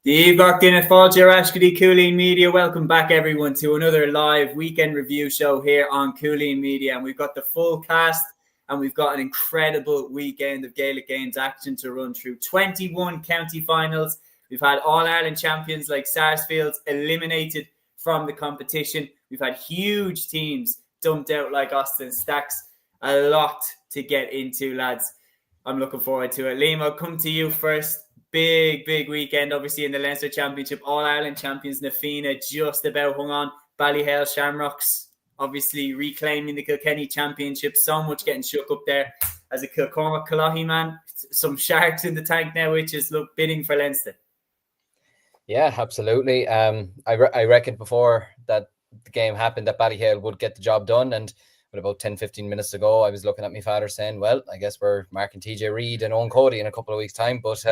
The Evening at Fáilte Rashkadi Cúilín Media. Welcome back, everyone, to another live weekend review show here on Cúilín Media. And we've got the full cast, and we've got an incredible weekend of Gaelic Games action to run through. 21 county finals. We've had All-Ireland champions like Sarsfields eliminated from the competition. We've had huge teams dumped out like Austin Stacks. A lot to get into, lads. I'm looking forward to it. Liam, I'll come to you first. Big weekend, obviously, in the Leinster Championship. All-Ireland champions Na Fianna just about hung on. Ballyhale Shamrocks obviously reclaiming the Kilkenny Championship. So much getting shook up there as a Kilcormac Colohy man. Some sharks in the tank now, which is bidding for Leinster. Yeah, absolutely. I reckoned before that the game happened that Ballyhale would get the job done, and with about 10-15 minutes ago, I was looking at my father saying, well, I guess we're marking TJ Reid and Owen Cody in a couple of weeks' time. But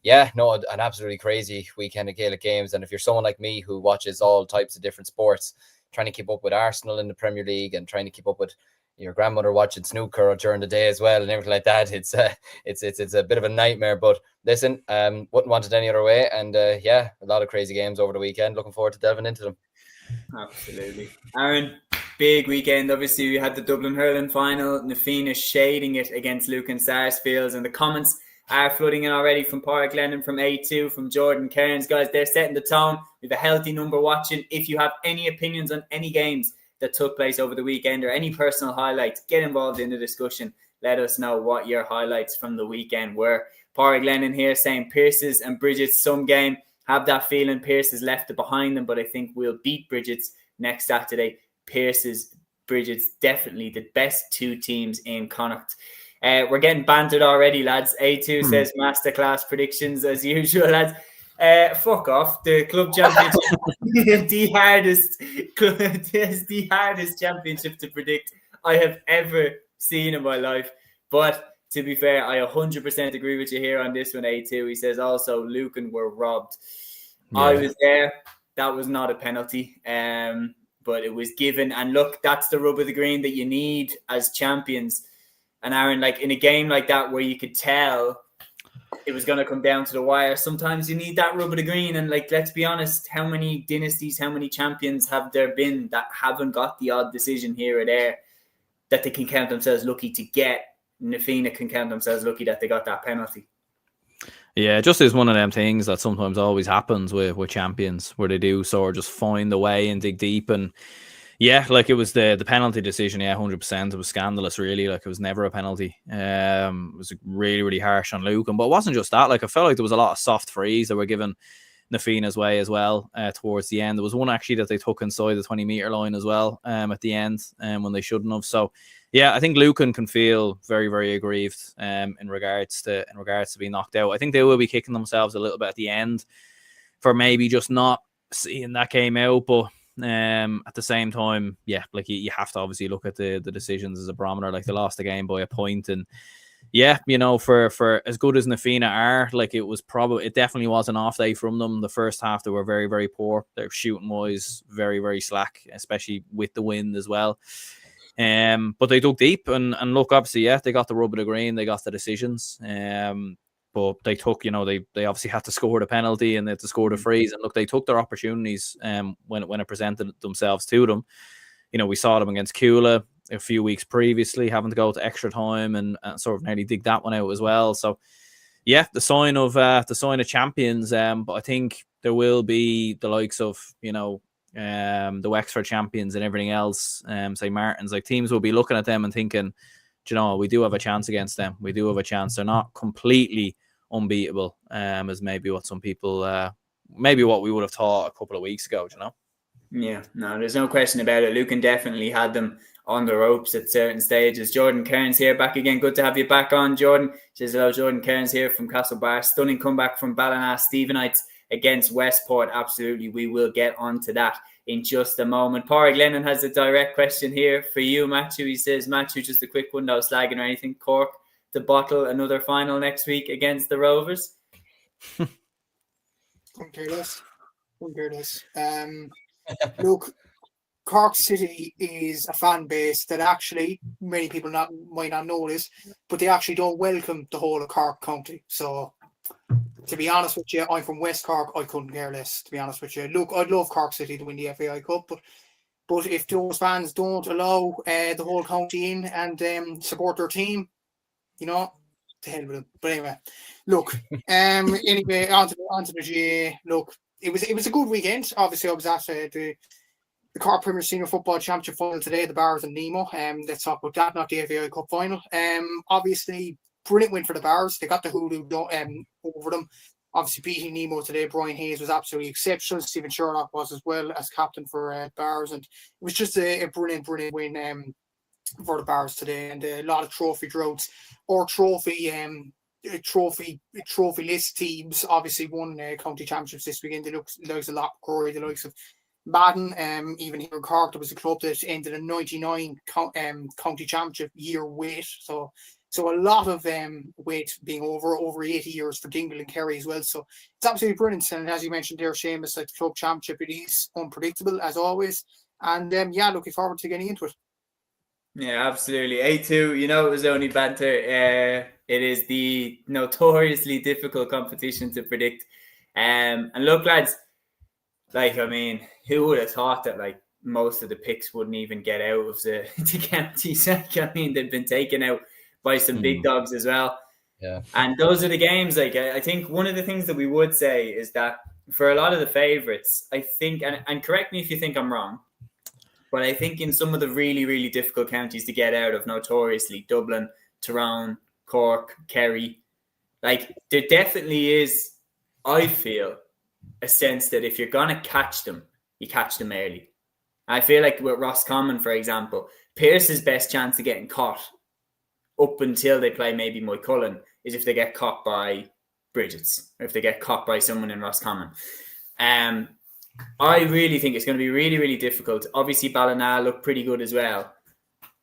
an absolutely crazy weekend of Gaelic Games. And if you're someone like me who watches all types of different sports, trying to keep up with Arsenal in the Premier League and trying to keep up with your grandmother watching snooker during the day as well and everything like that, it's a bit of a nightmare. But listen, wouldn't want it any other way. And a lot of crazy games over the weekend. Looking forward to delving into them. Absolutely. Aaron, big weekend. Obviously, we had the Dublin Hurling final. Na Fianna shading it against Lucan Sarsfields, and the comments are flooding in already from Pádraig Lennon, from A2, from Jordan Cairns. Guys, they're setting the tone. We have a healthy number watching. If you have any opinions on any games that took place over the weekend or any personal highlights, get involved in the discussion. Let us know what your highlights from the weekend were. Pádraig Lennon here saying Pearse's and Bridget's some game. Have that feeling Pearse has left it behind them, but I think we'll beat Bridget's next Saturday. Pearse's, Bridget's, definitely the best two teams in Connacht. We're getting bantered already, lads. A2 says masterclass predictions as usual, lads. Fuck off. The club championship the hardest championship to predict I have ever seen in my life. But to be fair, I 100% agree with you here on this one, A2. He says also Lucan were robbed. Yeah. I was there. That was not a penalty. But it was given. And look, that's the rub of the green that you need as champions. And Aaron, like in a game like that where you could tell it was going to come down to the wire, sometimes you need that rub of the green. And like, let's be honest, how many dynasties, how many champions have there been that haven't got the odd decision here or there that they can count themselves lucky to get? Na Fianna can count themselves lucky that they got that penalty. Yeah, just is one of them things that sometimes always happens with champions, where they do sort of just find the way and dig deep. And yeah, like it was the penalty decision. Yeah, 100%. It was scandalous, really. Like it was never a penalty. It was really harsh on Lucan. But it wasn't just that. Like I felt like there was a lot of soft frees that were given Na Fianna's way as well towards the end. There was one actually that they took inside the 20-meter line as well at the end when they shouldn't have. So yeah, I think Lucan can feel very aggrieved in regards to being knocked out. I think they will be kicking themselves a little bit at the end for maybe just not seeing that game out. But at the same time, yeah, like you have to obviously look at the decisions as a barometer. Like they lost the game by a point, and yeah, you know, for as good as Na Fianna are, like it definitely was an off day from them. The first half they were very poor. Their shooting was very slack, especially with the wind as well. But they dug deep and look, obviously, yeah, they got the rub of the green, they got the decisions. But they took, you know, they obviously had to score the penalty and they had to score the freeze. And look, they took their opportunities when it presented themselves to them. You know, we saw them against Cúilín a few weeks previously, having to go to extra time and sort of nearly dig that one out as well. So, yeah, the sign of champions. But I think there will be the likes of, you know, the Wexford champions and everything else. Say Martins, like teams will be looking at them and thinking, you know, we do have a chance against them. We do have a chance. They're not completely unbeatable, as maybe what some people, maybe what we would have thought a couple of weeks ago, you know? Yeah, no, there's no question about it. Lucan definitely had them on the ropes at certain stages. Jordan Cairns here, back again. Good to have you back on, Jordan. Says hello, Jordan Cairns here from Castlebar. Stunning comeback from Ballina Stephenites against Westport. Absolutely, we will get on to that in just a moment. Pádraig Lennon has a direct question here for you, Matthew. He says, Matthew, just a quick one, no slagging or anything. Cork to bottle another final next week against the Rovers? Compare this. Look, Cork City is a fan base that actually many people might not know this, but they actually don't welcome the whole of Cork County. So to be honest with you, I'm from West Cork. I couldn't care less, to be honest with you. Look, I'd love Cork City to win the FAI Cup, but if those fans don't allow the whole county in and support their team, you know, to hell with them. But anyway, look, anyway, onto the GA. Look, it was a good weekend. Obviously, I was at the Cork Premier Senior Football Championship final today, the Bars and Nemo. Let's talk about that, not the FAI Cup final. Obviously, brilliant win for the Bars. They got the hoodoo over them. Obviously, beating Nemo today, Brian Hayes was absolutely exceptional. Stephen Sherlock was as well as captain for Bars, and it was just a brilliant win for the Bars today, and a lot of trophy droughts or trophy list teams obviously won county championships this weekend. The likes of Lochmacrory, the likes of Madden, even here in Cork, there was a club that ended a 99 county championship year wait. So a lot of wait being over 80 years for Dingle and Kerry as well. So it's absolutely brilliant. And as you mentioned there, Seamus, like the club championship, it is unpredictable as always. And looking forward to getting into it. Yeah, absolutely. A2, it was only banter. It is the notoriously difficult competition to predict. And look, lads, who would have thought that most of the picks wouldn't even get out of the counties? They've been taken out by some big dogs as well. Yeah. And those are the games. I think one of the things that we would say is that for a lot of the favourites, I think, and correct me if you think I'm wrong, but I think in some of the really, really difficult counties to get out of, notoriously, Dublin, Tyrone, Cork, Kerry, there definitely is, I feel, a sense that if you're going to catch them, you catch them early. I feel like with Roscommon, for example, Pearse's best chance of getting caught up until they play maybe Moycullen is if they get caught by Bridget's, or if they get caught by someone in Roscommon. I really think it's going to be really, really difficult. Obviously, Ballina look pretty good as well,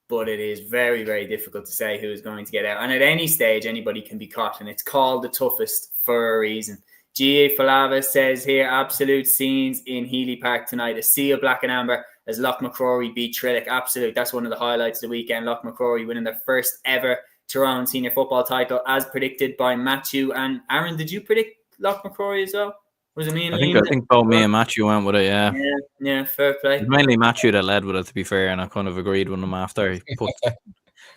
but it is very, very difficult to say who is going to get out. And at any stage, anybody can be caught, and it's called the toughest for a reason. G.A. Falava says here, absolute scenes in Healy Park tonight. A sea of black and amber as Lochmacrory beat Trillick. Absolute. That's one of the highlights of the weekend. Lochmacrory winning their first ever Tyrone senior football title as predicted by Matthew. And Aaron, did you predict Lochmacrory as well? Was it me and Liam? I think both me and Matthew went with it, yeah. Yeah, fair play. It was mainly Matthew that led with it, to be fair, and I kind of agreed with him after he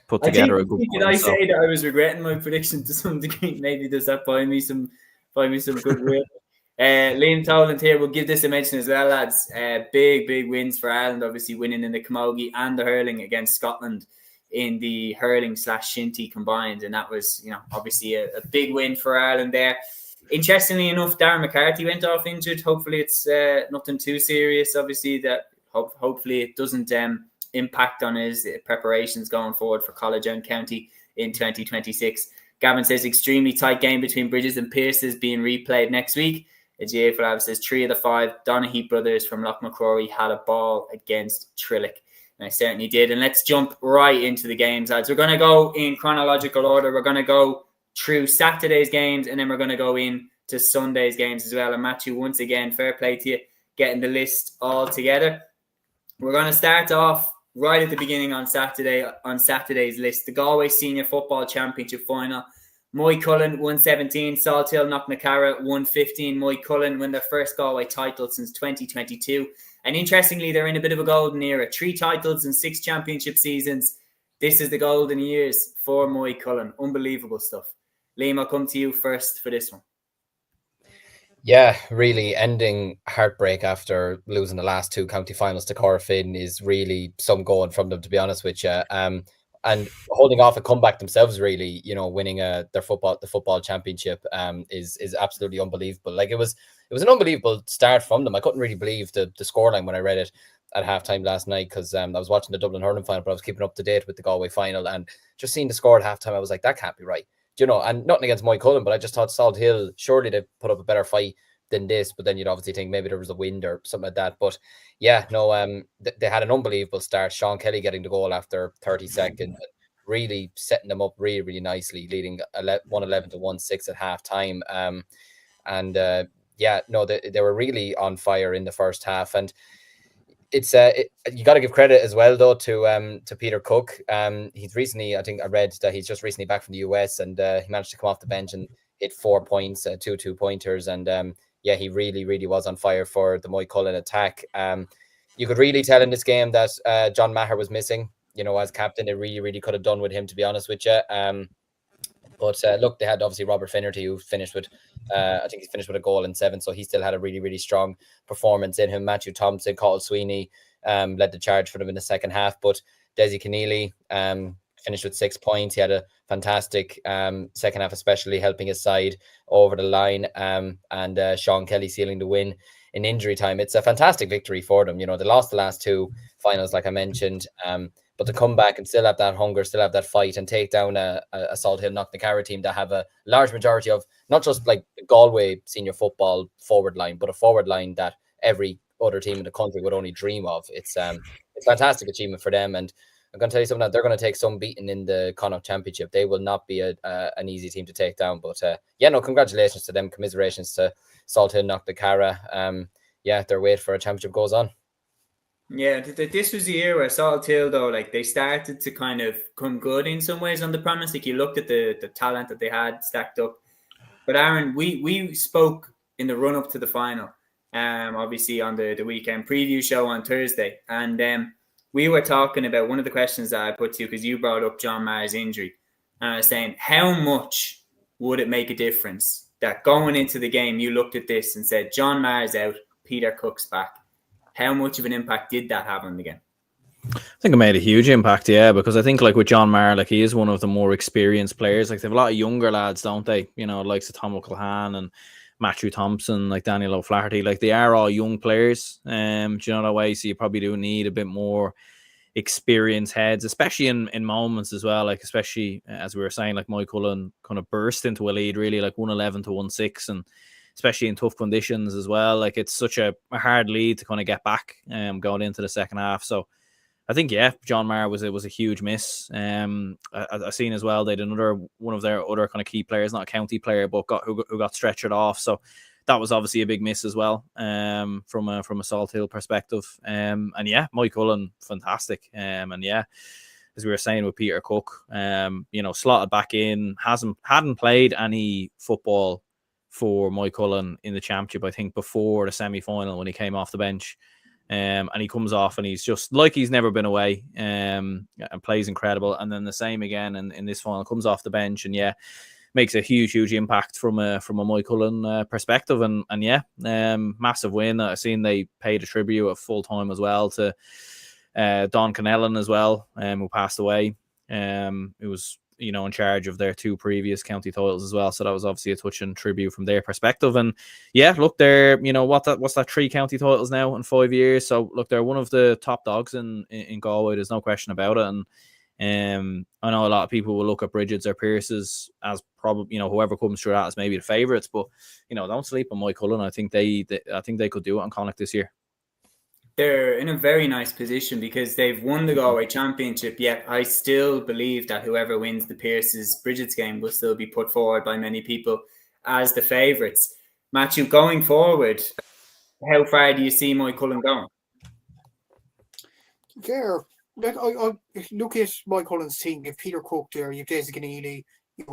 put together a good point. Did I say that I was regretting my prediction to some degree? Maybe does that buy me some goodwill? Liam Toland here, we'll give this a mention as well, lads. Big wins for Ireland, obviously winning in the Camogie and the Hurling against Scotland in the Hurling / Shinty combined, and that was, obviously a big win for Ireland there. Interestingly enough, Darren McCarthy went off injured. Hopefully it's nothing too serious. Obviously, that hopefully it doesn't impact on his preparations going forward for college and county in 2026. Gavin says extremely tight game between Bridges and Pearse is being replayed next week. GA Flav says 3 of the 5 Donaghy brothers from Lochmacrory had a ball against Trillick. And I certainly did. And let's jump right into the games, lads. We're going to go in chronological order. We're going to go through Saturday's games, and then we're going to go in to Sunday's games as well. And Matthew, once again, fair play to you, getting the list all together. We're going to start off right at the beginning on Saturday's list. The Galway Senior Football Championship final. Moycullen 117, Salthill Knocknacarra 115. Moycullen win their first Galway title since 2022. And interestingly, they're in a bit of a golden era. 3 titles and 6 championship seasons. This is the golden years for Moycullen. Unbelievable stuff. Liam, I'll come to you first for this one. Yeah, really ending heartbreak after losing the last 2 county finals to Corofin is really some going from them, to be honest with you. And holding off a comeback themselves, really, winning the football championship is absolutely unbelievable. It was an unbelievable start from them. I couldn't really believe the scoreline when I read it at halftime last night, because I was watching the Dublin Hurling final, but I was keeping up to date with the Galway final, and just seeing the score at halftime, I was like, that can't be right. And nothing against Moycullen, but I just thought Salthill, surely they put up a better fight than this, but then you'd obviously think maybe there was a wind or something like that. But yeah, no, they had an unbelievable start. Sean Kelly getting the goal after 30 seconds, really setting them up really, really nicely, leading 1-11 to 1-6 at half time. They were really on fire in the first half. And it's you got to give credit as well, though, to Peter Cook. He's recently, I think I read that he's just recently back from the US, and he managed to come off the bench and hit 4 points, 2 2-pointers, and yeah, he really was on fire for the Moycullen attack. You could really tell in this game that John Maher was missing. As captain, it really could have done with him, to be honest with you. But look, they had obviously Robert Finnerty, who finished with, I think he finished with a goal and 7, so he still had a really strong performance in him. Matthew Thompson, Cathal Sweeney led the charge for them in the second half, but Desi Keneally finished with 6 points. He had a fantastic second half, especially helping his side over the line, and Sean Kelly sealing the win in injury time. It's a fantastic victory for them. They lost the last 2 finals, like I mentioned, but to come back and still have that hunger, still have that fight, and take down a Salt Hill Knocknacarra team that have a large majority of not just like the Galway senior football forward line, but a forward line that every other team in the country would only dream of. It's a fantastic achievement for them, and I'm going to tell you something, that they're going to take some beating in the Connacht Championship. They will not be an easy team to take down. But congratulations to them. Commiserations to Salt Hill Knocknacarra. Their wait for a championship goes on. Yeah, this was the year where Salt Hill, though, like they started to kind of come good in some ways on the promise. Like you looked at the talent that they had stacked up. But Aaron, we spoke in the run up to the final, obviously on the weekend preview show on Thursday, and we were talking about one of the questions that I put to you, because you brought up John Maher's injury, and I was saying, how much would it make a difference that going into the game you looked at this and said John Maher's out, Peter Cook's back? How much of an impact did that have on the game? I think it made a huge impact, yeah, because I think like with John Maher, like he is one of the more experienced players. Like they have a lot of younger lads, don't they? Likes of Tom O'Callaghan and Matthew Thompson, like Daniel O'Flaherty. Like they are all young players. Do you know that way? So you probably do need a bit more experienced heads, especially in moments as well. Like especially as we were saying, like Moycullen kind of burst into a lead, really, like 111 to 1-6, and especially in tough conditions as well. Like it's such a hard lead to kind of get back going into the second half. So I think, John Maher was a huge miss. I've seen as well, they had one of their other kind of key players, not a county player, but who got stretchered off. So that was obviously a big miss as well, from a Salt Hill perspective. Moycullen, fantastic. As we were saying with Peter Cook, slotted back in, hadn't played any football for Moycullen in the championship, I think, before the semi-final when he came off the bench. And he comes off and he's just like he's never been away, and plays incredible. And then the same again in this final, comes off the bench and makes a huge impact from a Moycullen perspective. And massive win. I've seen they paid a tribute at full time as well to Don Connellan as well, who passed away. It was in charge of their 2 previous county titles as well. So that was obviously a touching tribute from their perspective. And look, they're, what's that 3 county titles now in 5 years. So look, they're one of the top dogs in Galway. There's no question about it. And I know a lot of people will look at Bridget's or Pierce's as probably, whoever comes through that as maybe the favourites, but don't sleep on Moycullen. I think they could do it on Connacht this year. They're in a very nice position because they've won the Galway Championship, yet I still believe that whoever wins the Pierce's Bridget's game will still be put forward by many people as the favourites. Matthew, going forward, how far do you see Moycullen going? There, I look at Moycullen's team. You have Peter Cook there, you have Desi Keneally, you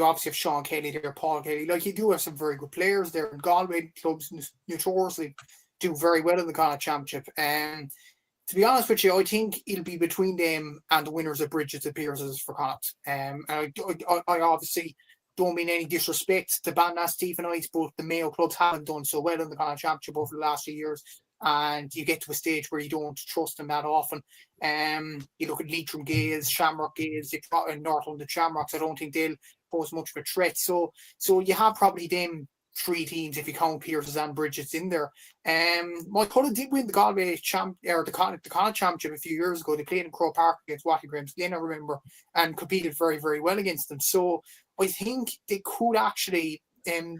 obviously have Sean Kelly there, Paul Kelly. Like you do have some very good players there. Galway clubs notoriously do very well in the Connacht Championship. To be honest with you, I think it'll be between them and the winners of Bridget's and Pierce's for Connacht. I obviously don't mean any disrespect to Bandna Stephenites, but the Mayo clubs haven't done so well in the Connacht Championship over the last few years. And you get to a stage where you don't trust them that often. You look at Leitrim Gales, Shamrock Gales, Northland the Shamrocks. I don't think they'll pose much of a threat. So you have probably them 3 teams if you count Pierce's and Bridget's in there. Moycullen did win the Galway the Connacht Championship a few years ago. They played in Croke Park against Watty Grimes, again I remember, and competed very, very well against them. So I think they could actually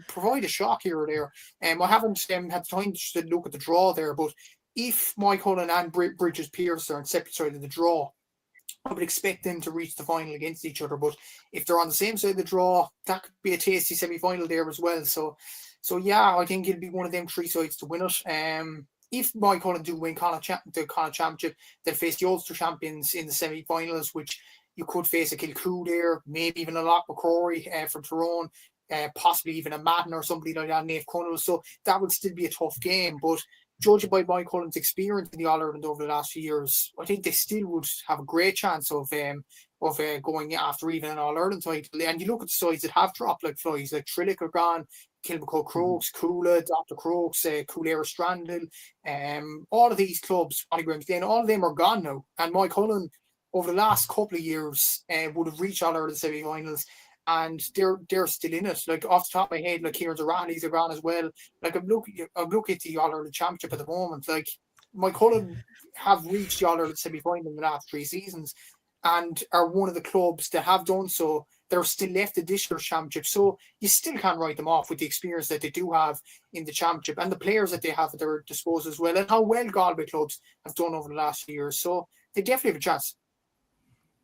provide a shock here or there. I haven't had time to look at the draw there, but if Moycullen and Bridget's Pierce are on separate side of the draw, I would expect them to reach the final against each other. But if they're on the same side of the draw, that could be a tasty semi-final there as well. So I think it'll be one of them 3 sides to win it. If Moycullen do win the Connacht Championship, they'll face the Ulster champions in the semi-finals, which You could face a Kilcoo there, maybe even a Loch McCrory from Tyrone, possibly even a Madden or somebody like that, Naomh Connell. So that would still be a tough game. But judging by Mike Cullen's experience in the All-Ireland over the last few years, I think they still would have a great chance of going after even an All-Ireland title. And you look at the sides that have dropped like flies, like Trillick are gone, Kilmacud Crokes, Coola, Dr. Crokes, Coolera Strandhill, all of these clubs, then all of them are gone now. And Mike Cullen, over the last couple of years, would have reached All-Ireland semi-finals, and they're still in it. Like off the top of my head, like Kieran's O'Reilly's are gone as well. Like I'm looking at the All-Ireland Championship at the moment. Like Mike Cullen have reached the All-Ireland semi-final in the last 3 seasons, and are one of the clubs that have done so. They're still left in this year's championship, so you still can't write them off with the experience that they do have in the championship and the players that they have at their disposal as well, and how well Galway clubs have done over the last few years. So they definitely have a chance.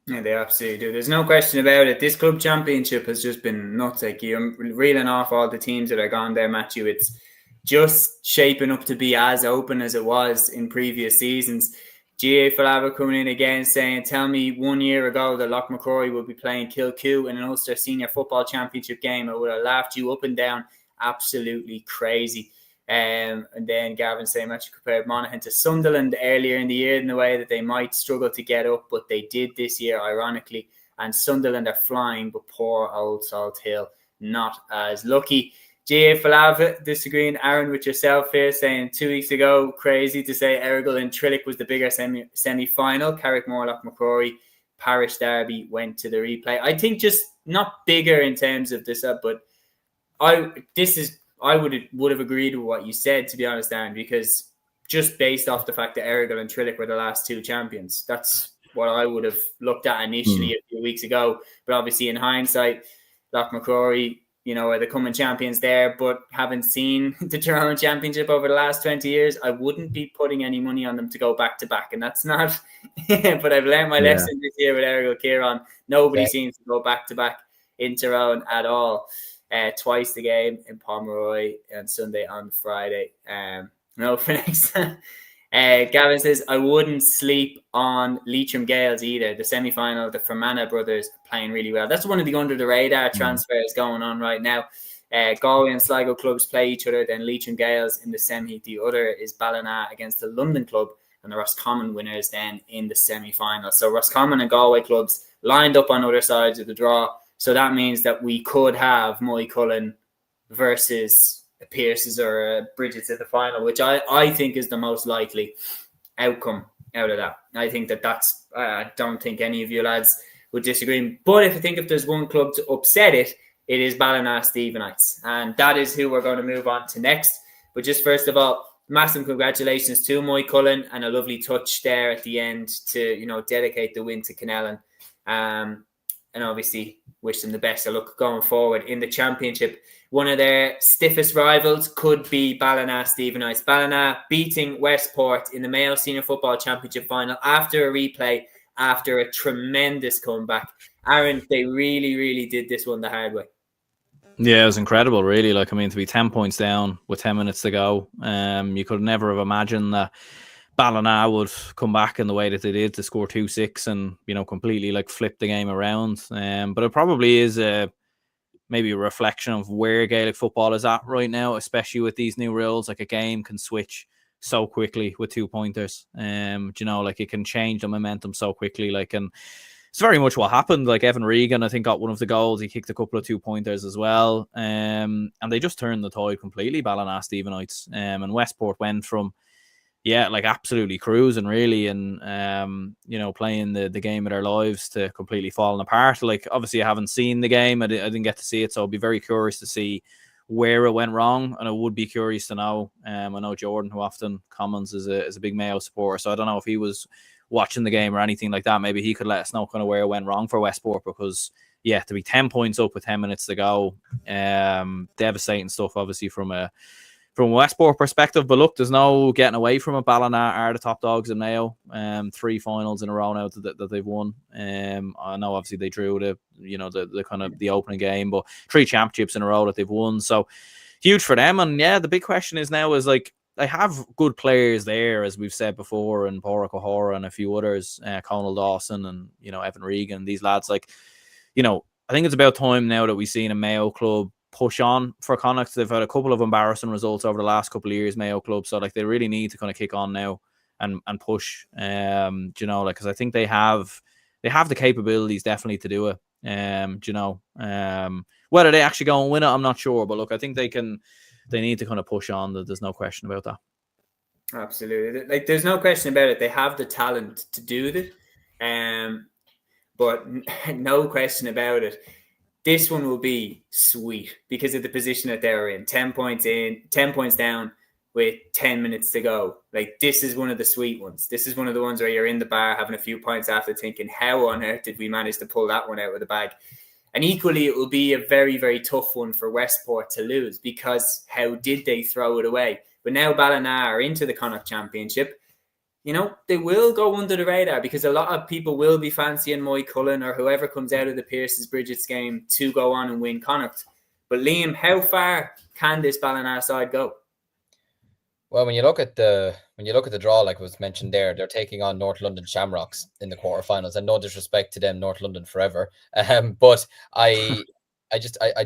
Yeah, they absolutely do. There's no question about it. This club championship has just been nuts. Like, you're reeling off all the teams that are gone there, Matthew. It's just shaping up to be as open as it was in previous seasons. GA Falava coming in again saying, tell me 1 year ago that Loch McCrory would be playing Kilcoo in an Ulster Senior Football Championship game. I would have laughed you up and down. Absolutely crazy. And then Gavin saying, much compared Monaghan to Sunderland earlier in the year in the way that they might struggle to get up, but they did this year, ironically. And Sunderland are flying, but poor old Salt Hill not as lucky. G.A. Falava disagreeing, Aaron, with yourself here, saying 2 weeks ago, crazy to say Errigal and Trillick was the bigger semi-final. Carrickmore, Loch McCrory, Parish Derby went to the replay. I think just not bigger in terms of this, but I would have agreed with what you said, to be honest, Aaron, because just based off the fact that Errigal and Trillick were the last 2 champions, that's what I would have looked at initially a few weeks ago. But obviously, in hindsight, Loch McCrory, are the coming champions there, but having seen the Tyrone Championship over the last 20 years, I wouldn't be putting any money on them to go back to back. And that's not, but I've learned my lesson this year with Errigal Kieran. Nobody seems to go back to back in Tyrone at all. Twice the game in Pomeroy and Sunday on Friday. No, for next time. Gavin says, I wouldn't sleep on Leitrim Gales either. The semi-final, the Fermanagh brothers playing really well. That's one of the under-the-radar transfers going on right now. Galway and Sligo clubs play each other, then Leitrim Gales in the semi. The other is Ballina against the London club, and the Roscommon winners then in the semi-final. So Roscommon and Galway clubs lined up on other sides of the draw. So that means that we could have Moy Cullen versus Pearce's or Bridget's at the final, which I think is the most likely outcome out of that. I think that's, I don't think any of you lads would disagree. But if there's one club to upset it, it is Ballina Stephenites. And that is who we're going to move on to next. But just first of all, massive congratulations to Moy Cullen, and a lovely touch there at the end to, dedicate the win to Canellan. And obviously wish them the best of luck going forward in the championship. One of their stiffest rivals could be Ballina Stephenites. Ballina beating Westport in the Mayo Senior Football Championship final after a replay, after a tremendous comeback. Aaron, they really, really did this one the hard way. Yeah, it was incredible, really. To be 10 points down with 10 minutes to go, you could never have imagined that Ballina would come back in the way that they did to score 2-6 and, completely flip the game around. But it probably is maybe a reflection of where Gaelic football is at right now, especially with these new rules. A game can switch so quickly with 2-pointers. It can change the momentum so quickly. And it's very much what happened. Evan Regan, I think, got one of the goals. He kicked a couple of 2-pointers as well. And they just turned the tide completely, Ballina Stephenites. And Westport went from absolutely cruising, really, and playing the game of their lives to completely falling apart. Obviously I haven't seen the game, I didn't get to see it, so I'll be very curious to see where it went wrong, and I would be curious to know. I know Jordan, who often comments, is a big Mayo supporter, so I don't know if he was watching the game or anything like that. Maybe he could let us know kind of where it went wrong for Westport, because to be 10 points up with 10 minutes to go, devastating stuff, obviously, from a Westport perspective. But look, there's no getting away from it. Ballina are the top dogs in Mayo. 3 finals in a row now that they've won. I know obviously they drew the kind of the opening game, but 3 championships in a row that they've won. So huge for them. And the big question is now is they have good players there, as we've said before, and Pádraig O'Hara and a few others, Conal Dawson and, Evan Regan, these lads, like, I think it's about time now that we've seen a Mayo club push on for Connacht. They've had a couple of embarrassing results over the last couple of years, Mayo club, so like they really need to kind of kick on now and push, because I think they have the capabilities definitely to do it. Whether they actually go and win it, I'm not sure, but look, I think they need to kind of push on. There's no question about that. Absolutely. Like, there's no question about it. They have the talent to do it. But no question about it. This one will be sweet because of the position that they're in. 10 points down with 10 minutes to go. Like, this is one of the sweet ones. This is one of the ones where you're in the bar having a few pints after thinking, how on earth did we manage to pull that one out of the bag? And equally, it will be a very, very tough one for Westport to lose because how did they throw it away? But now Ballina are into the Connacht Championship. They will go under the radar because a lot of people will be fancying Moy Cullen or whoever comes out of the Pearses Bridget's game to go on and win Connacht. But Liam, how far can this Ballina side go? Well, when you look at the draw, like was mentioned there, they're taking on North London Shamrocks in the quarterfinals, and no disrespect to them, North London forever. But I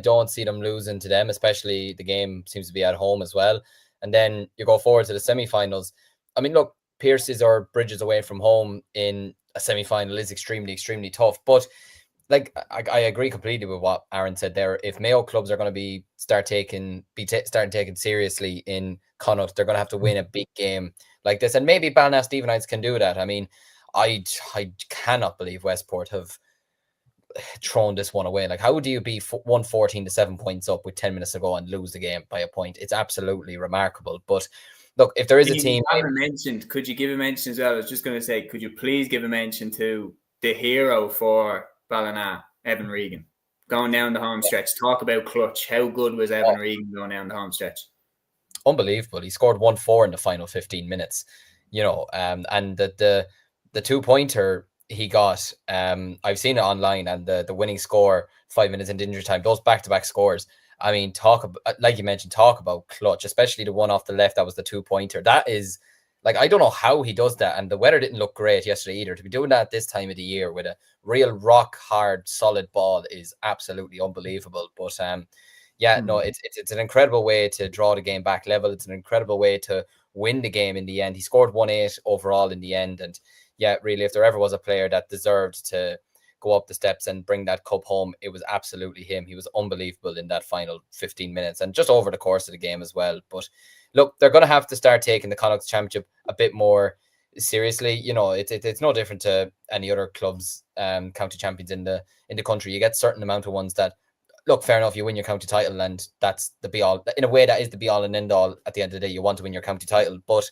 don't see them losing to them, especially the game seems to be at home as well. And then you go forward to the semi-finals. I mean, look, Pearses or Bridges away from home in a semi-final is extremely, extremely tough. But like I agree completely with what Aaron said there. If Mayo clubs are going to be starting taken seriously in Connacht, they're going to have to win a big game like this, and maybe Ballina Stephenites can do that. I mean, I cannot believe Westport have thrown this one away. Like, how do you be 114 to 7 points up with 10 minutes to go and lose the game by a point? It's absolutely remarkable. But look, if there is a team, could you give a mention as well? I was just going to say, could you please give a mention to the hero for Ballina, Evan Regan, going down the home stretch? Talk about clutch. How good was Evan Regan going down the home stretch? Unbelievable. He scored 1-4 in the final 15 minutes, and the 2-pointer he got, I've seen it online, and the winning score 5 minutes into injury time, those back-to-back scores. I mean, like you mentioned, talk about clutch, especially the one off the left. That was the 2-pointer. That is, like, I don't know how he does that. And the weather didn't look great yesterday either. To be doing that at this time of the year with a real rock hard, solid ball is absolutely unbelievable. But no, it's an incredible way to draw the game back level. It's an incredible way to win the game in the end. He scored 1-8 overall in the end. And yeah, really, if there ever was a player that deserved to go up the steps and bring that cup home, it was absolutely him. He was unbelievable in that final 15 minutes and just over the course of the game as well. But look, they're going to have to start taking the Connacht Championship a bit more seriously. It's no different to any other clubs, county champions in the country. You get a certain amount of ones that, look, fair enough, you win your county title and that's the be all. In a way, that is the be all and end all. At the end of the day, you want to win your county title, but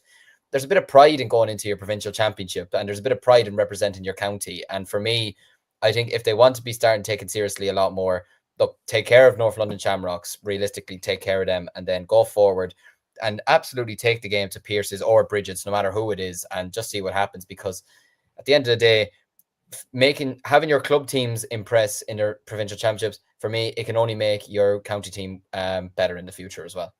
there's a bit of pride in going into your provincial championship, and there's a bit of pride in representing your county. And for me, I think if they want to be starting taken seriously a lot more, look, take care of North London Shamrocks, realistically take care of them, and then go forward and absolutely take the game to Pearses or Bridget's, no matter who it is, and just see what happens. Because at the end of the day, having your club teams impress in their provincial championships, for me, it can only make your county team better in the future as well.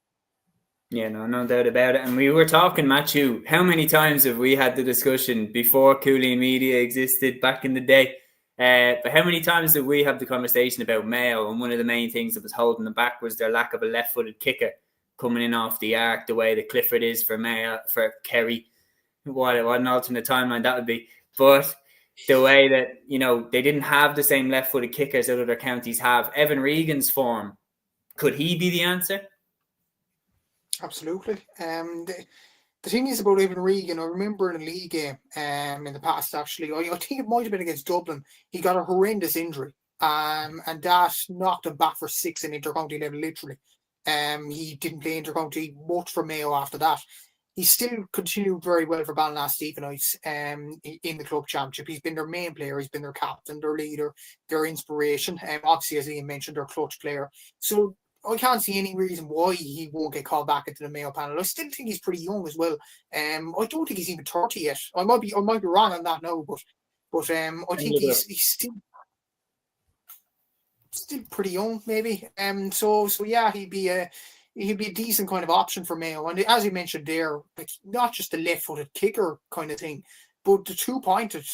Yeah, no doubt about it. And we were talking, Matthew, how many times have we had the discussion before Cúilín Media existed back in the day? But how many times did we have the conversation about Mayo? And one of the main things that was holding them back was their lack of a left-footed kicker coming in off the arc, the way that Clifford is for Mayo, for Kerry. What an alternate timeline that would be. But the way that, they didn't have the same left-footed kickers that other counties have. Evan Regan's form, could he be the answer? Absolutely. The thing is about Evan Regan, I remember in a league game in the past, actually, I think it might have been against Dublin, he got a horrendous injury, and that knocked him back for 6 in intercounty level, literally. He didn't play intercounty much for Mayo after that. He still continued very well for Ballina Stephenites in the club championship. He's been their main player, he's been their captain, their leader, their inspiration, obviously, as Ian mentioned, their clutch player. So I can't see any reason why he won't get called back into the Mayo panel. I still think he's pretty young as well. I don't think he's even 30 yet. I might be wrong on that now, but I think he's still pretty young, maybe. So yeah, he'd be he'd be a decent kind of option for Mayo. And as you mentioned there, like not just the left-footed kicker kind of thing, but the two-pointed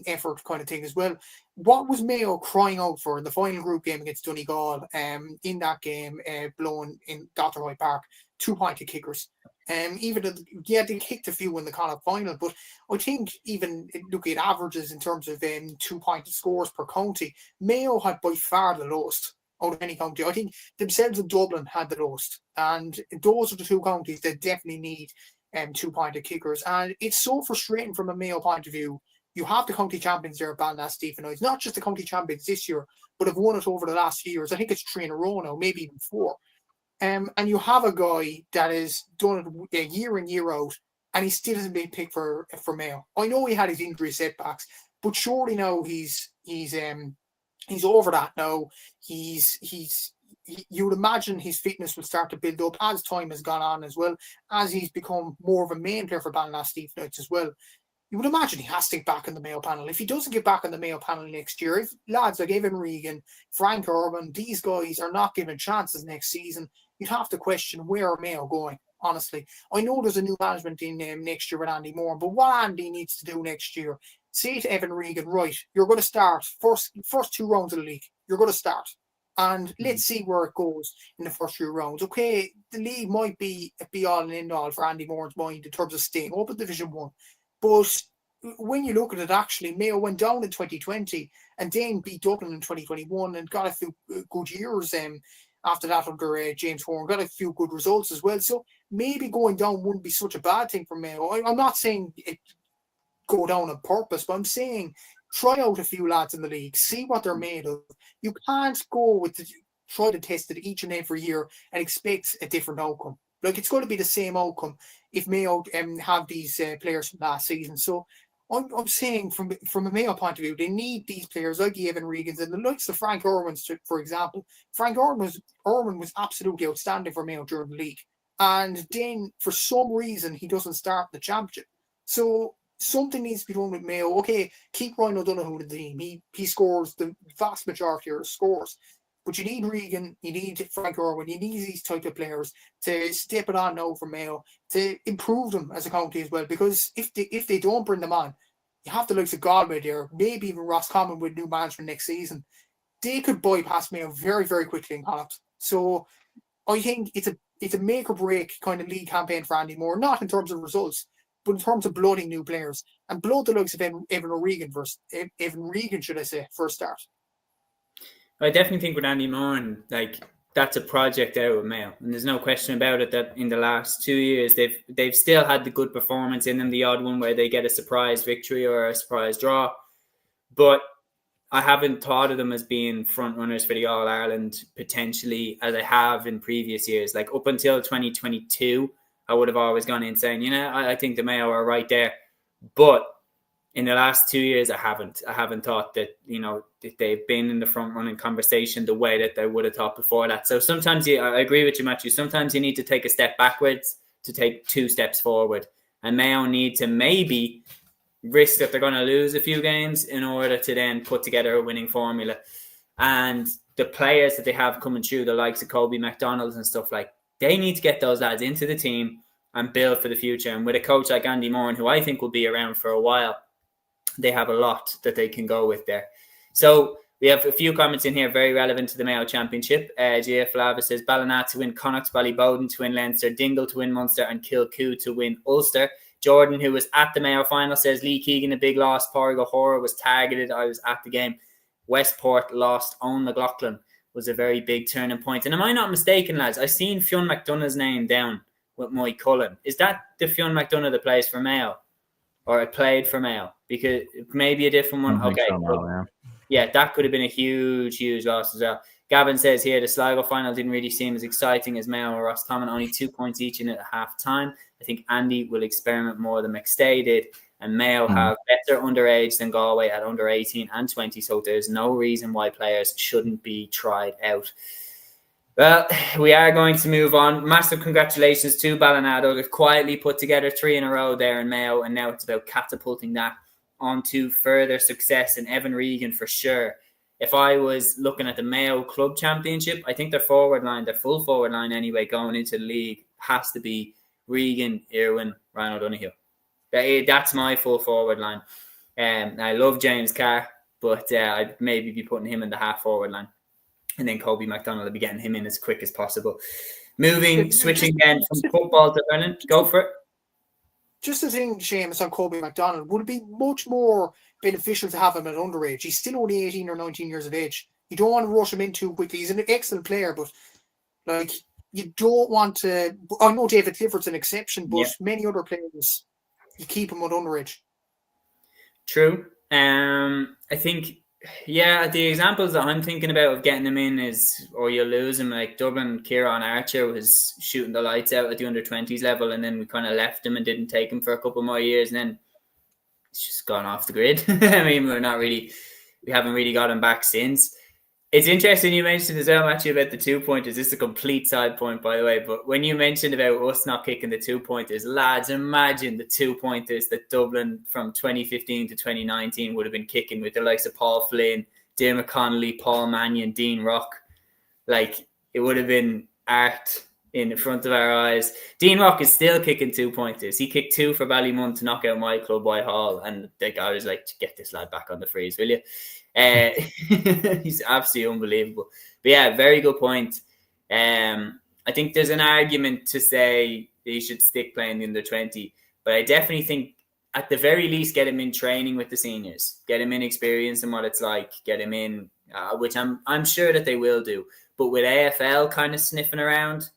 effort kind of thing as well. What was Mayo crying out for in the final group game against Donegal? In that game, blown in Dr. Park, two-pointed kickers. They kicked a few in the Connacht final, but I think even looking at averages in terms of two-pointed scores per county, Mayo had by far the lowest out of any county. I think themselves and Dublin had the lowest, and those are the two counties that definitely need two-pointed kickers. And it's so frustrating from a Mayo point of view. You have the county champions there at Ballinasloe, Stephen. It's not just the county champions this year, but have won it over the last few years. I think it's 3 in a row now, maybe even 4. And you have a guy that has done it year in, year out, and he still hasn't been picked for Mayo. I know he had his injury setbacks, but surely now he's over that now. You would imagine his fitness will start to build up as time has gone on as well, as he's become more of a main player for Ballinasloe Steve Knights as well. You would imagine he has to get back in the Mayo panel. If he doesn't get back in the Mayo panel next year, if lads like Evan Regan, Frank Urban, these guys are not given chances next season, you'd have to question where are Mayo going, honestly. I know there's a new management in next year with Andy Moore, but what Andy needs to do next year, say to Evan Regan, right, you're going to start first 2 rounds of the league. You're going to start. And let's see where it goes in the first few rounds. Okay, the league might be all and end all for Andy Moore's mind in terms of staying up at Division 1. But when you look at it, actually, Mayo went down in 2020 and then beat Dublin in 2021 and got a few good years after that under James Horan, got a few good results as well. So maybe going down wouldn't be such a bad thing for Mayo. I'm not saying it go down on purpose, but I'm saying try out a few lads in the league, see what they're made of. You can't go with try to test it each and every year and expect a different outcome. Like, it's going to be the same outcome if Mayo have these players from last season. So I'm saying from a Mayo point of view, they need these players like the Evan Regans and the likes of Frank Irwins, for example. Frank Irwin was absolutely outstanding for Mayo during the league. And then, for some reason, he doesn't start the championship. So something needs to be done with Mayo. Okay, keep Ryan O'Donoghue in the team. He scores the vast majority of the scores. But you need Regan, you need Frank Irwin, you need these type of players to step it on now for Mayo, to improve them as a county as well. Because if they don't bring them on, you have the likes of Galway there, maybe even Roscommon with new management next season. They could bypass Mayo very, very quickly in Connacht. So I think it's a make or break kind of league campaign for Andy Moore, not in terms of results, but in terms of blooding new players. And blood the likes of Evan Regan for a start. I definitely think with Andy Moore, that's a project out of Mayo, and there's no question about it that in the last 2 years they've still had the good performance in them, the odd one where they get a surprise victory or a surprise draw, but I haven't thought of them as being front runners for the All Ireland potentially as I have in previous years. Like up until 2022, I would have always gone in saying, I think the Mayo are right there, but in the last 2 years, I haven't thought that, that they've been in the front running conversation the way that they would have thought before that. So sometimes I agree with you, Matthew. Sometimes you need to take a step backwards to take 2 steps forward. And Mayo need to maybe risk that they're going to lose a few games in order to then put together a winning formula. And the players that they have coming through, the likes of Kobe McDonald and stuff they need to get those lads into the team and build for the future. And with a coach like Andy Moore, who I think will be around for a while, they have a lot that they can go with there. So we have a few comments in here very relevant to the Mayo Championship. J.F. Lava says Ballina to win Connacht, Ballyboden to win Leinster, Dingle to win Munster and Kilcoo to win Ulster. Jordan, who was at the Mayo final, says Lee Keegan a big loss. Pádraig O'Hora was targeted. I was at the game. Westport lost. Owen McLaughlin was a very big turning point. And am I not mistaken, lads? I've seen Fionn McDonough's name down with Mike Cullen. Is that the Fionn McDonough that plays for Mayo? Or it played for Mayo? Because maybe a different one. Okay. Yeah, that could have been a huge, huge loss as well. Gavin says here, the Sligo final didn't really seem as exciting as Mayo or Roscommon, only 2 points each in it at half time. I think Andy will experiment more than McStay did, and Mayo have better underage than Galway at under 18 and 20, so there's no reason why players shouldn't be tried out. Well, we are going to move on. Massive congratulations to Ballinado. They've quietly put together 3 in a row there in Mayo, and now it's about catapulting that onto further success. And Evan Regan, for sure, if I was looking at the Mayo Club Championship, I think their forward line, their full forward line anyway, going into the league has to be Regan, Irwin, Ryan O'Donoghue. That's my full forward line. I love James Carr, but I'd maybe be putting him in the half forward line. And then Kobe McDonald will be getting him in as quick as possible. Switching then from football to hurling. Go for it. Just the thing, Seamus, on Kobe McDonald, would it be much more beneficial to have him at underage? He's still only 18 or 19 years of age. You don't want to rush him in too quickly. He's an excellent player, but like you don't want to. I know David Clifford's an exception, but many other players, you keep him at underage. True. I think, the examples that I'm thinking about of getting him in is, or you'll lose him, like Dublin, Kieran Archer was shooting the lights out at the under-20s level, and then we kind of left him and didn't take him for a couple more years, and then it's just gone off the grid. I mean, we haven't really got him back since. It's interesting you mentioned as well, Matthew, about the 2-pointers. This is a complete side point, by the way, but when you mentioned about us not kicking the 2-pointers, lads, imagine the 2-pointers that Dublin from 2015 to 2019 would have been kicking with the likes of Paul Flynn, Dermot Connolly, Paul Mannion, Dean Rock. Like, it would have been art in front of our eyes. Dean Rock is still kicking 2-pointers. He kicked 2 for Ballymun to knock out my club, Whitehall, and the guy was like, get this lad back on the freeze, will you? He's absolutely unbelievable. But yeah, very good point. I think there's an argument to say that he should stick playing the under-20, but I definitely think at the very least get him in training with the seniors, get him in experience and what it's like, get him in, which I'm sure that they will do. But with AFL kind of sniffing around,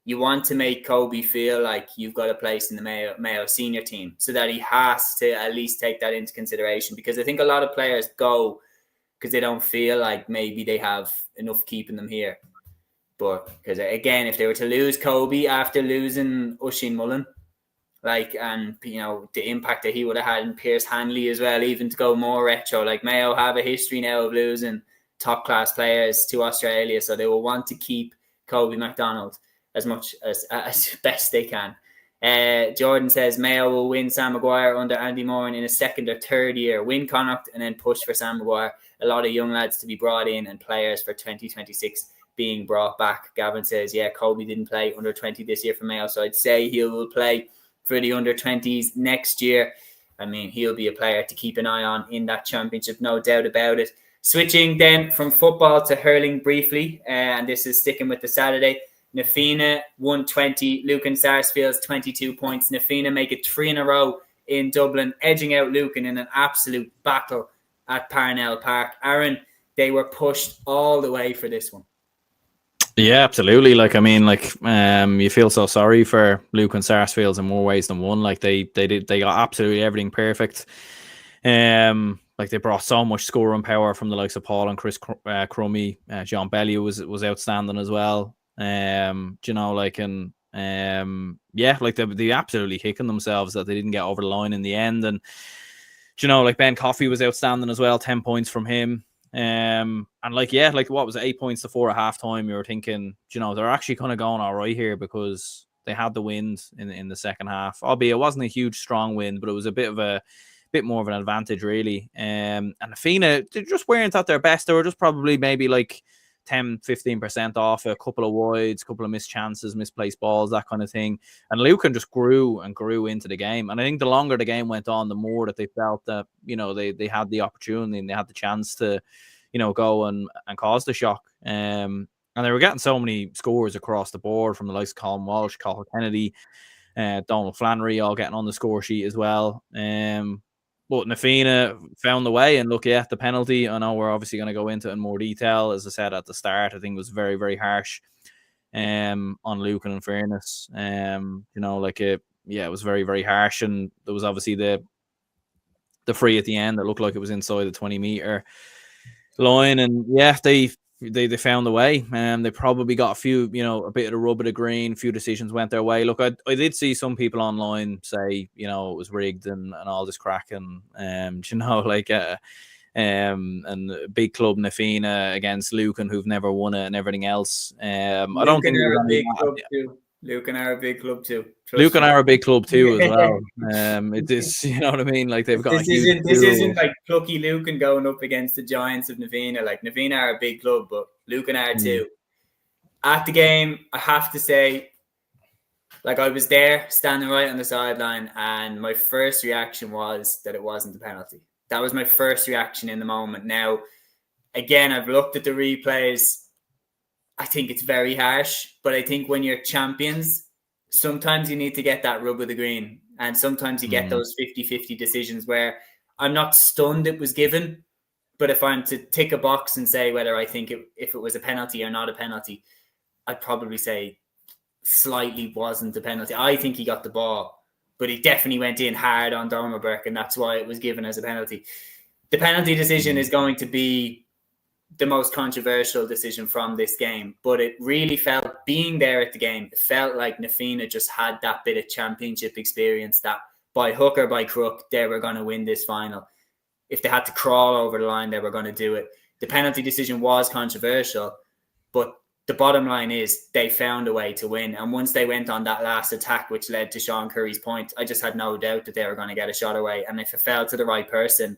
you want to make Kobe feel like you've got a place in the Mayo senior team so that he has to at least take that into consideration, because I think a lot of players go because they don't feel like maybe they have enough keeping them here. But because again, if they were to lose Kobe after losing Oisin Mullen, and the impact that he would have had in Pierce Hanley as well, even to go more retro, like Mayo have a history now of losing top class players to Australia, so they will want to keep Kobe McDonald as much as best they can. Jordan says Mayo will win Sam Maguire under Andy Moran in a second or third year, win Connacht and then push for Sam Maguire. A lot of young lads to be brought in and players for 2026 being brought back. Gavin says, Kobe didn't play under 20 this year for Mayo, so I'd say he will play for the under 20s next year. I mean, he'll be a player to keep an eye on in that championship, no doubt about it. Switching then from football to hurling briefly, and this is sticking with the Saturday. Nafina 120, Lucan Sarsfield's 22 points. Nafina make it 3 in a row in Dublin, edging out Lucan in an absolute battle at Parnell Park. Aaron, they were pushed all the way for this one. Yeah, absolutely. You feel so sorry for Lucan Sarsfields in more ways than one. Like they got absolutely everything perfect. They brought so much scoring power from the likes of Paul and Chris Crummy. John Bellew was outstanding as well. They absolutely kicking themselves that they didn't get over the line in the end. And Ben Coffey was outstanding as well, 10 points from him. What was it, 8 points to 4 at halftime? You were thinking, they're actually kind of going all right here because they had the wind in the second half. Albeit it wasn't a huge strong wind, but it was a bit more of an advantage really. And Nafina, they just weren't at their best. They were just probably maybe 10-15% off, a couple of wides, a couple of missed chances, misplaced balls, that kind of thing. And Lucan just grew and grew into the game. And I think the longer the game went on, the more that they felt that, they had the opportunity and they had the chance to, go and cause the shock. And they were getting so many scores across the board from the likes of Colin Walsh, Cathal Kennedy, Donald Flannery, all getting on the score sheet as well. But Nafina found the way, and the penalty, I know we're obviously going to go into it in more detail. As I said at the start, I think it was very, very harsh on Lucan, in fairness. It was very, very harsh, and there was obviously the free at the end that looked like it was inside the 20-meter line, and they found the way. They probably got a few, a bit of the rub of the green. A few decisions went their way. Look, I did see some people online say, it was rigged and all this crack, and and big club Nafina against Lucan, who've never won it, and everything else. I don't think they're a big club too. Lucan are a big club too. Lucan are a big club too as well. It is, you know what I mean? Like they've got this isn't like plucky Lucan going up against the giants of Navina. Like Navina are a big club, but Lucan are too. At the game, I have to say, like I was there standing right on the sideline, and my first reaction was that it wasn't a penalty. That was my first reaction in the moment. Now, again, I've looked at the replays. I think it's very harsh, but I think when you're champions, sometimes you need to get that rub of the green. And sometimes you get those 50-50 decisions where I'm not stunned it was given, but if I'm to tick a box and say whether I think if it was a penalty or not a penalty, I'd probably say slightly wasn't a penalty. I think he got the ball, but he definitely went in hard on Donald Burke, and that's why it was given as a penalty. The penalty decision is going to be the most controversial decision from this game, but it really felt, being there at the game, it felt like Nafina just had that bit of championship experience that by hook or by crook, they were going to win this final. If they had to crawl over the line, they were going to do it. The penalty decision was controversial, but the bottom line is they found a way to win. And once they went on that last attack, which led to Sean Curry's point, I just had no doubt that they were going to get a shot away. And if it fell to the right person,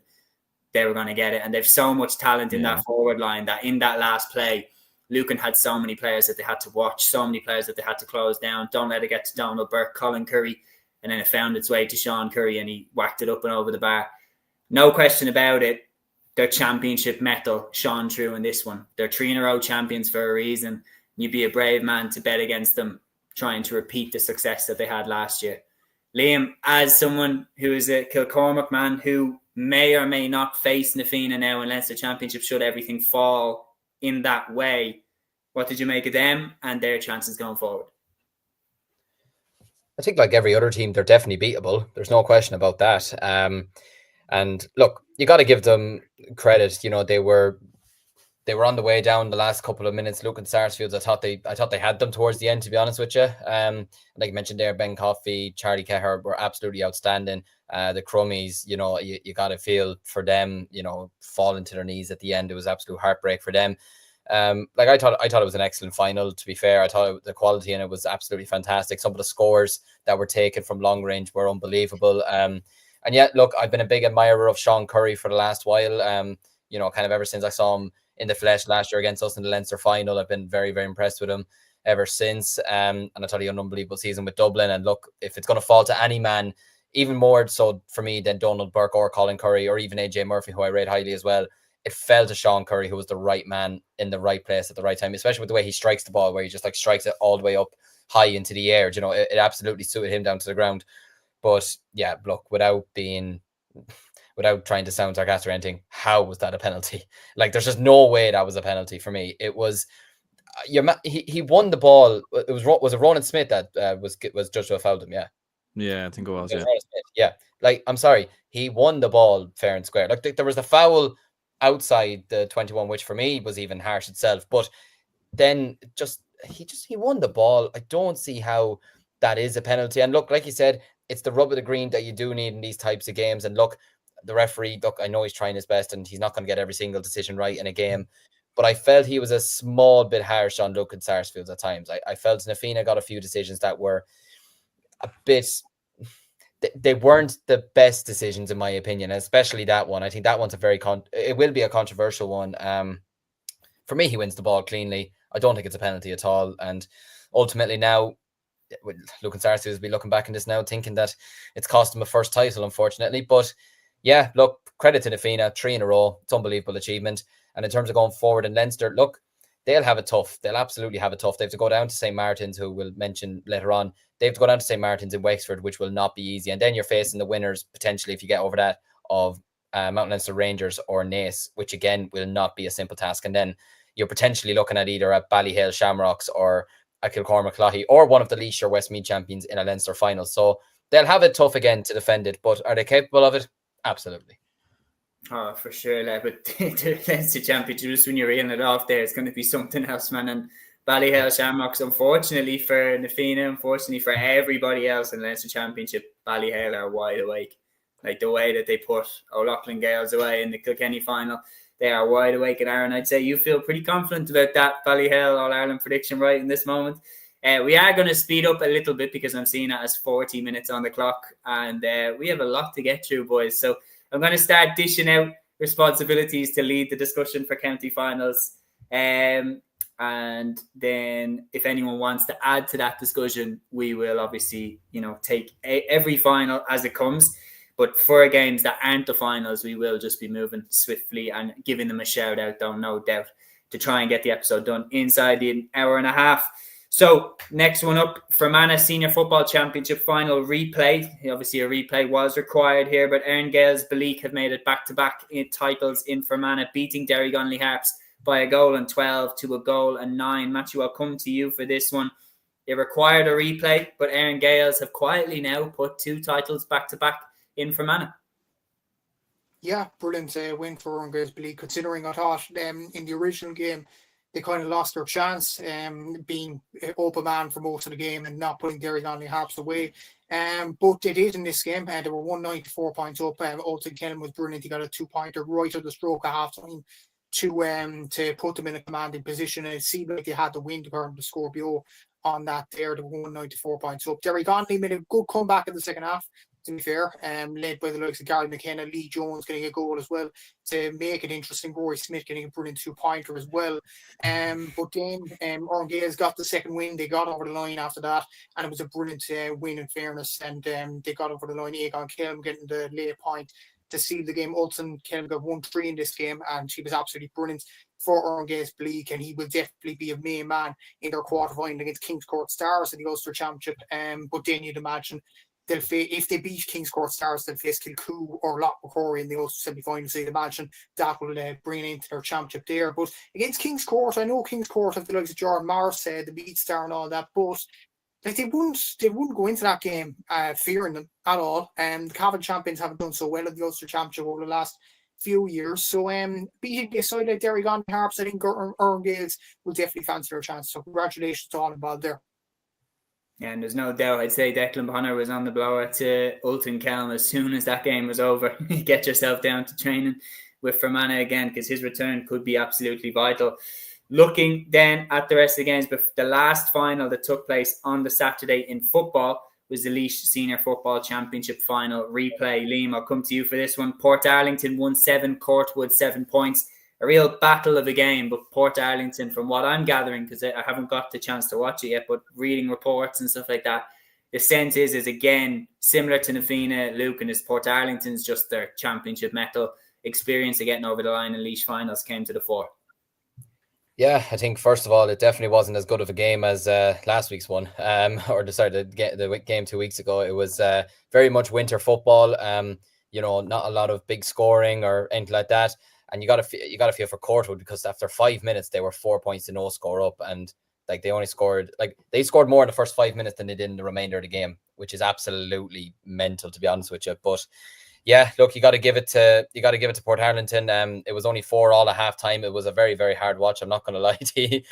they were going to get it. And they've so much talent in that forward line that in that last play, Lucan had so many players that they had to watch, so many players that they had to close down. Don't let it get to Donald Burke, Colin Curry. And then it found its way to Sean Curry and he whacked it up and over the bar. No question about it. Their championship mettle shone through in this one. They're 3-in-a-row champions for a reason. You'd be a brave man to bet against them trying to repeat the success that they had last year. Liam, as someone who is a Kilcormac man who may or may not face Nafina now in Leinster Championship should everything fall in that way, what did you make of them and their chances going forward? I think like every other team, they're definitely beatable. There's no question about that. And look, you got to give them credit. You know, they were on the way down the last couple of minutes. Lucan Sarsfields, I thought they had them towards the end, to be honest with you. Like you mentioned there, Ben Coffey, Charlie Keher were absolutely outstanding. The Crummies, you know, you got to feel for them, you know, falling to their knees at the end. It was absolute heartbreak for them. Like I thought it was an excellent final, to be fair. I thought the quality in it was absolutely fantastic. Some of the scores that were taken from long range were unbelievable. And yet, look, I've been a big admirer of Sean Curry for the last while. You know, kind of ever since I saw him in the flesh last year against us in the Leinster final, I've been very, very impressed with him ever since. And I thought he had an unbelievable season with Dublin. And look, if it's going to fall to any man, even more so for me than Donald Burke or Colin Curry or even AJ Murphy, who I rate highly as well, it fell to Sean Curry, who was the right man in the right place at the right time, especially with the way he strikes the ball, where he just like strikes it all the way up high into the air. You know, it absolutely suited him down to the ground. But yeah, look, without trying to sound sarcastic or anything, how was that a penalty? Like, there's just no way that was a penalty for me. It was, he won the ball. It was it Ronan Smith that was judged to have fouled him? Yeah, I think it was. Ronan Smith, yeah. Like, I'm sorry, he won the ball fair and square. Like, there was a foul outside the 21, which for me was even harsh itself. But then he won the ball. I don't see how that is a penalty. And look, like you said, it's the rub of the green that you do need in these types of games. And look, the referee, look, I know he's trying his best and he's not going to get every single decision right in a game, but I felt he was a small bit harsh on Lucan Sarsfields at times. I felt Nafina got a few decisions that were a bit, they weren't the best decisions in my opinion, especially that one. I think that one's it will be a controversial one. For me, he wins the ball cleanly. I don't think it's a penalty at all. And ultimately now, Lucan Sarsfields will be looking back in this now, thinking that it's cost him a first title, unfortunately. But yeah, look, credit to Nafina, 3 in a row. It's an unbelievable achievement. And in terms of going forward in Leinster, look, they'll have it tough. They'll absolutely have it tough. They have to go down to St. Martin's, who we'll mention later on. They have to go down to St. Martin's in Wexford, which will not be easy. And then you're facing the winners, potentially, if you get over that, of Mountain Leinster Rangers or Naas, which again will not be a simple task. And then you're potentially looking at either at Ballyhale Shamrocks or a Kilcormac Cloughie or one of the Laois or Westmeath champions in a Leinster final. So they'll have it tough again to defend it, but are they capable of it? Absolutely. Oh, for sure. Like, but the Leinster Championship, just when you're reeling it off there, it's going to be something else, man. And Ballyhale Shamrocks, unfortunately for Nafina, unfortunately for everybody else in the Leinster Championship, Ballyhale are wide awake. Like the way that they put O'Loughlin Gales away in the Kilkenny final, they are wide awake. And Aaron, I'd say you feel pretty confident about that Ballyhale All-Ireland prediction right in this moment. We are going to speed up a little bit because I'm seeing it as 40 minutes on the clock, and we have a lot to get through, boys. So I'm going to start dishing out responsibilities to lead the discussion for county finals. And then if anyone wants to add to that discussion, we will obviously, take every final as it comes. But for games that aren't the finals, we will just be moving swiftly and giving them a shout out, though, no doubt, to try and get the episode done inside the hour and a half. So next one up, Fermanagh Senior Football Championship final replay. Obviously a replay was required here, but Gales Bleak have made it back-to-back titles in Fermanagh, beating Derry Harps by a goal and 12 to a goal and 9. Matthew, I'll come to you for this one. It required a replay, but Gales have quietly now put 2 titles back-to-back in Fermanagh. Yeah, brilliant win for Gales Bleak, considering I thought in the original game, they kind of lost their chance being open man for most of the game and not putting Derry Harps away. But they did in this game. They were 194 points up. Ulton Kellam was brilliant. He got a 2-pointer right at the stroke at half time to put them in a commanding position. And it seemed like they had the win to score below on that there. They were 194 points up. Derry made a good comeback in the second half, to be fair, led by the likes of Gary McKenna, Lee Jones getting a goal as well to make it interesting. Rory Smith getting a brilliant 2-pointer as well. But then Gales got the second win. They got over the line after that, and it was a brilliant win in fairness. And they got over the line. Aegon Kellam getting the late point to seal the game. Ulton Kellam got 1-3 in this game, and she was absolutely brilliant for Gales Bleak, and he will definitely be a main man in their quarter-final against Kings Court Stars in the Ulster Championship. But then you'd imagine if they beat Kings Court Stars, they'll face Kilcoo or Loch Macquarie in the Ulster semi-final. So you'd imagine that will bring it into their championship there. But against Kings Court, I know Kings Court have the likes of Jordan Morris, the beat star and all that, but they wouldn't go into that game fearing them at all. The Cavan champions haven't done so well in the Ulster Championship over the last few years. So beating a side like Derry Harps, I think Gales will definitely fancy their chance. So congratulations to all involved there. Yeah, and there's no doubt, I'd say Declan Bonner was on the blower to Ulton Kellam as soon as that game was over. Get yourself down to training with Fermanagh again, because his return could be absolutely vital. Looking then at the rest of the games, but the last final that took place on the Saturday in football was the Laois Senior Football Championship final replay. Liam, I'll come to you for this one. Port Arlington won 7, Courtwood 7 points. A real battle of a game, but Port Arlington, from what I'm gathering, because I haven't got the chance to watch it yet, but reading reports and stuff like that, the sense is again, similar to Nafina, Lucan, is Port Arlington's just their championship mettle experience of getting over the line in Laois finals came to the fore. Yeah, I think first of all, it definitely wasn't as good of a game as last week's one, the game 2 weeks ago. It was very much winter football. Not a lot of big scoring or anything like that. And you got to feel for Courtwood, because after 5 minutes they were 4 points to no score up, and they scored more in the first 5 minutes than they did in the remainder of the game, which is absolutely mental, to be honest with you. But yeah, look, you got to give it to Port Arlington. It was only 4 at half time. It was a very, very hard watch, I'm not going to lie to you.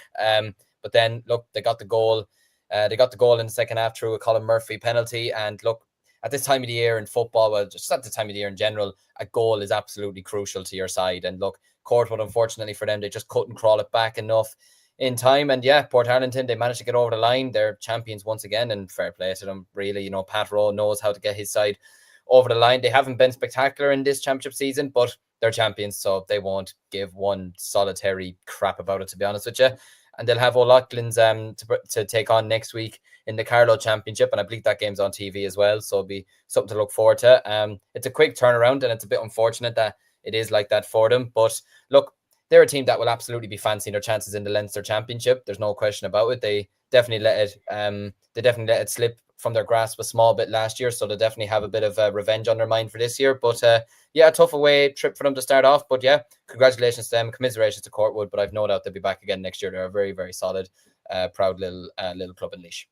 But then look, they got the goal. They got the goal in the second half through a Colin Murphy penalty. And look, at this time of the year in football, well, just at the time of the year in general, a goal is absolutely crucial to your side. And look, Courtwood, unfortunately for them, they just couldn't crawl it back enough in time. And yeah, Port Arlington, they managed to get over the line. They're champions once again, and fair play to them, really. Pat Rowe knows how to get his side over the line. They haven't been spectacular in this championship season, but they're champions, so they won't give one solitary crap about it, to be honest with you. And they'll have O'Loughlin's to take on next week in the Carlow Championship, and I believe that game's on TV as well, so it'll be something to look forward to. It's a quick turnaround, and it's a bit unfortunate that it is like that for them. But look, they're a team that will absolutely be fancying their chances in the Leinster Championship. There's no question about it. They definitely let it slip from their grasp a small bit last year, so they definitely have a bit of revenge on their mind for this year. But a tough away trip for them to start off. But yeah, congratulations to them, commiserations to Courtwood. But I've no doubt they'll be back again next year. They're a very, very solid, proud little club in Laois.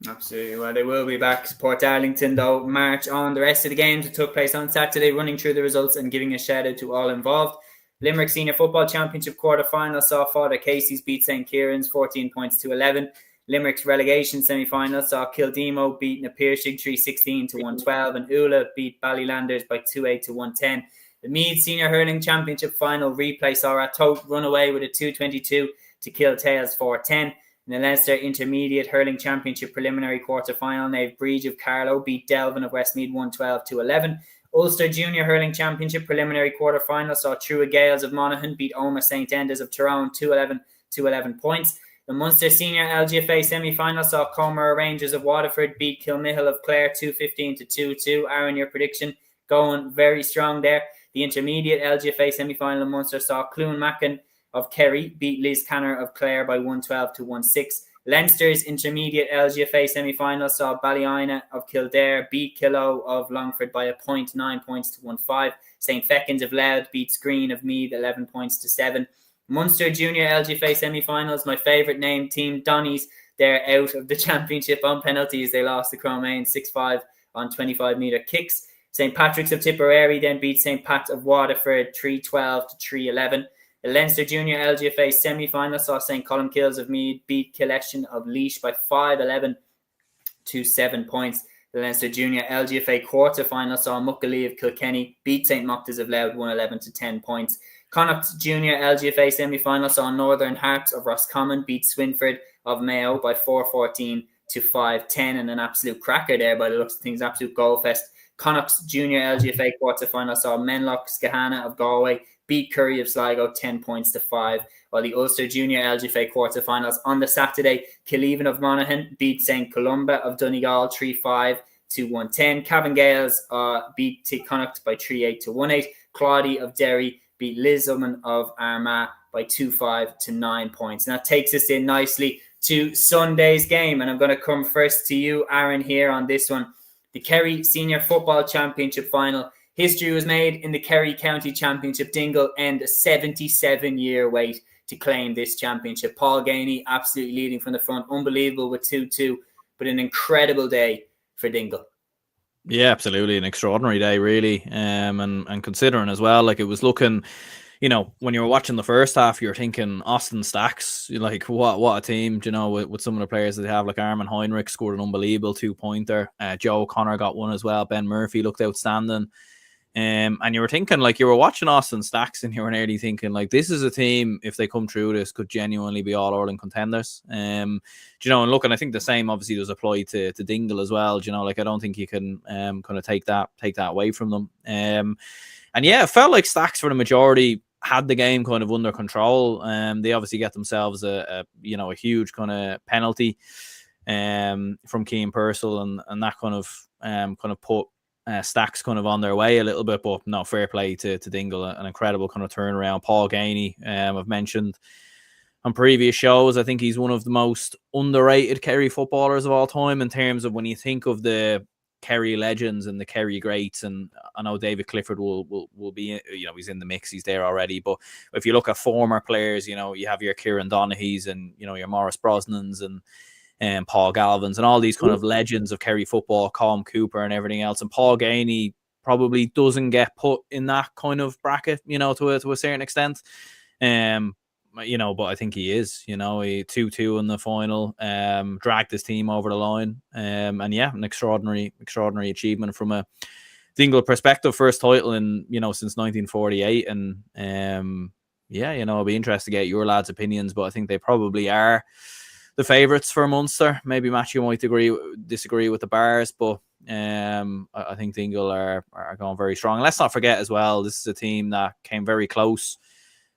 Absolutely. Well, they will be back. Port Arlington, though, march on the rest of the games that took place on Saturday, running through the results and giving a shout out to all involved. Limerick Senior Football Championship quarter-final saw Father Casey's beat St. Kieran's 14 points to 11. Limerick's relegation semi-final saw Kildemo beat Napeershig 3-16 to 112, and Ula beat Ballylanders by 2-8 to 110. The Meath Senior Hurling Championship final replay saw Ratoath run away with a 2-22 to Kiltales 4-10. In the Leinster Intermediate Hurling Championship Preliminary Quarter-Final, Nave Breach of Carlow beat Delvin of Westmeath 112-11. Ulster Junior Hurling Championship Preliminary Quarter-Final saw Trua Gales of Monaghan beat Omagh St. Enda's of Tyrone 211 points. The Munster Senior LGFA semi-final saw Comer Rangers of Waterford beat Kilmihill of Clare 215-2-2. Aaron, your prediction going very strong there. The Intermediate LGFA semi-final in Munster saw Clune Mackin of Kerry beat Liz Canner of Clare by 112-16. Leinster's Intermediate LGFA semi-final saw Ballina of Kildare beat Kilo of Longford by a point, 9 points to 1-5. St. Feckin's of Louth beat Screen of Meath 11 points to 7. Munster Junior LGFA semi-finals, my favourite name, Team Donnies, they're out of the championship on penalties. They lost to Cromain 6-5 on 25-metre kicks. St. Patrick's of Tipperary then beat St. Pat's of Waterford 3-12-3-11. The Leinster Junior LGFA semi-final saw St. Columkills of Meath beat Killeshin of Laois by 5-11 to 7 points. The Leinster Junior LGFA quarter-final saw Muckalee of Kilkenny beat St. Moctas of Louth 111 to 10 points. Connacht's Junior LGFA semi-final saw Northern Hearts of Roscommon beat Swinford of Mayo by 4-14 to 5-10, and an absolute cracker there by the looks of things, absolute goal fest. Connacht's Junior LGFA quarter-final saw Menlock Skahana of Galway beat Curry of Sligo 10 points to 5, while the Ulster Junior LGFA quarter-finals on the Saturday, Killeven of Monaghan beat St. Columba of Donegal 3-5 to 110. Cavan Gales beat T Connacht by 3-8 to 1-8. Claudy of Derry beat Lisbon of Armagh by 2-5 to 9 points. And that takes us in nicely to Sunday's game. And I'm going to come first to you, Aaron, here on this one. The Kerry Senior Football Championship Final. History was made in the Kerry County Championship. Dingle end a 77-year wait to claim this championship. Paul Gainey absolutely leading from the front. Unbelievable with 2-2, but an incredible day for Dingle. Yeah, absolutely. An extraordinary day, really. And considering as well, like it was looking, you know, when you were watching the first half, you're thinking Austin Stacks, like what a team, you know, with some of the players that they have, like Armin Heinrich scored an unbelievable 2-pointer. Joe O'Connor got one as well. Ben Murphy looked outstanding. And you were thinking, like, you were watching Austin Stacks and you were nearly thinking, like, this is a team, if they come through this, could genuinely be all-Ireland contenders. You know, and look, and I think the same obviously does apply to Dingle as well. You know, like, I don't think you can kind of take that away from them. And yeah, it felt like Stacks for the majority had the game kind of under control. They obviously get themselves a huge kind of penalty from Cian Purcell, and that kind of put Stacks kind of on their way a little bit, but no, fair play to Dingle, an incredible kind of turnaround. Paul Gainey, I've mentioned on previous shows, I think he's one of the most underrated Kerry footballers of all time in terms of when you think of the Kerry legends and the Kerry greats, and I know David Clifford will be, you know, he's in the mix, he's there already, but if you look at former players, you know, you have your Kieran Donaghys and, you know, your Maurice Brosnans and Paul Galvins and all these kind of legends of Kerry football, Colm Cooper and everything else. And Paul Gainey probably doesn't get put in that kind of bracket, you know, to a certain extent. You know, but I think he is, you know, he 2-2 in the final, dragged his team over the line. And yeah, an extraordinary achievement from a Dingle perspective. First title in, you know, since 1948. And yeah, you know, I'll be interested to get your lads' opinions, but I think they probably are the favourites for Munster. Maybe Matthew might disagree with the Bars, but I think Dingle are going very strong. And let's not forget as well, this is a team that came very close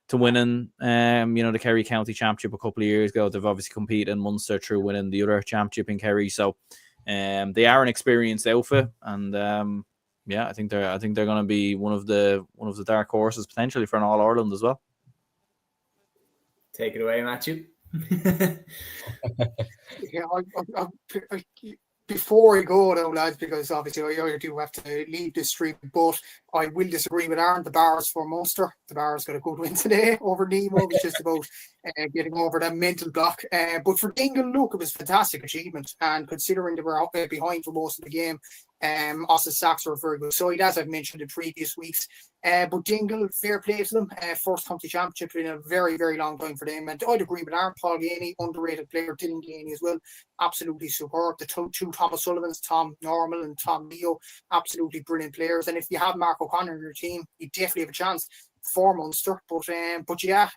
to winning you know, the Kerry County Championship a couple of years ago. They've obviously competed in Munster through winning the other championship in Kerry. So they are an experienced outfit, and yeah, I think they're going to be one of the dark horses potentially for an All-Ireland as well. Take it away, Matthew. Yeah, I before I go now, lads, because obviously I do have to leave this stream, but I will disagree with Aaron. The Bars for Munster. The Bars got a good win today over Nemo. It's just about getting over that mental block. But for Dingle, look, it was a fantastic achievement, and considering they were out behind for most of the game, Austin Stacks are a very good side, as I've mentioned in previous weeks. But Dingle, fair play to them. First county championship in a very, very long time for them. And I'd agree with Aaron. Paul Gainey, underrated player. Dylan Gainey as well, absolutely superb. The two Thomas Sullivans, Tom Normal and Tom Leo, absolutely brilliant players. And if you have Mark O'Connor in your team, you definitely have a chance. for Munster. But yeah,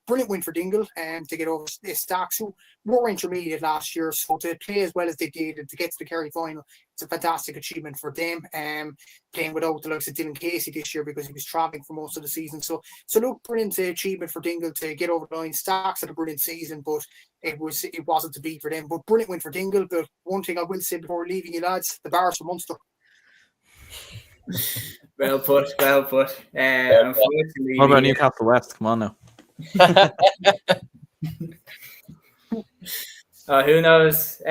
brilliant win for Dingle to get over Stacks, who were intermediate last year. So to play as well as they did and to get to the Kerry final, it's a fantastic achievement for them. Playing without the likes of Dylan Casey this year because he was travelling for most of the season. So look, brilliant achievement for Dingle to get over the line. Stacks had a brilliant season, but it wasn't to beat for them. But brilliant win for Dingle. But one thing I will say before leaving you lads, the bars for Munster. Well put. Unfortunately, What about Newcastle West? Come on now. Who knows?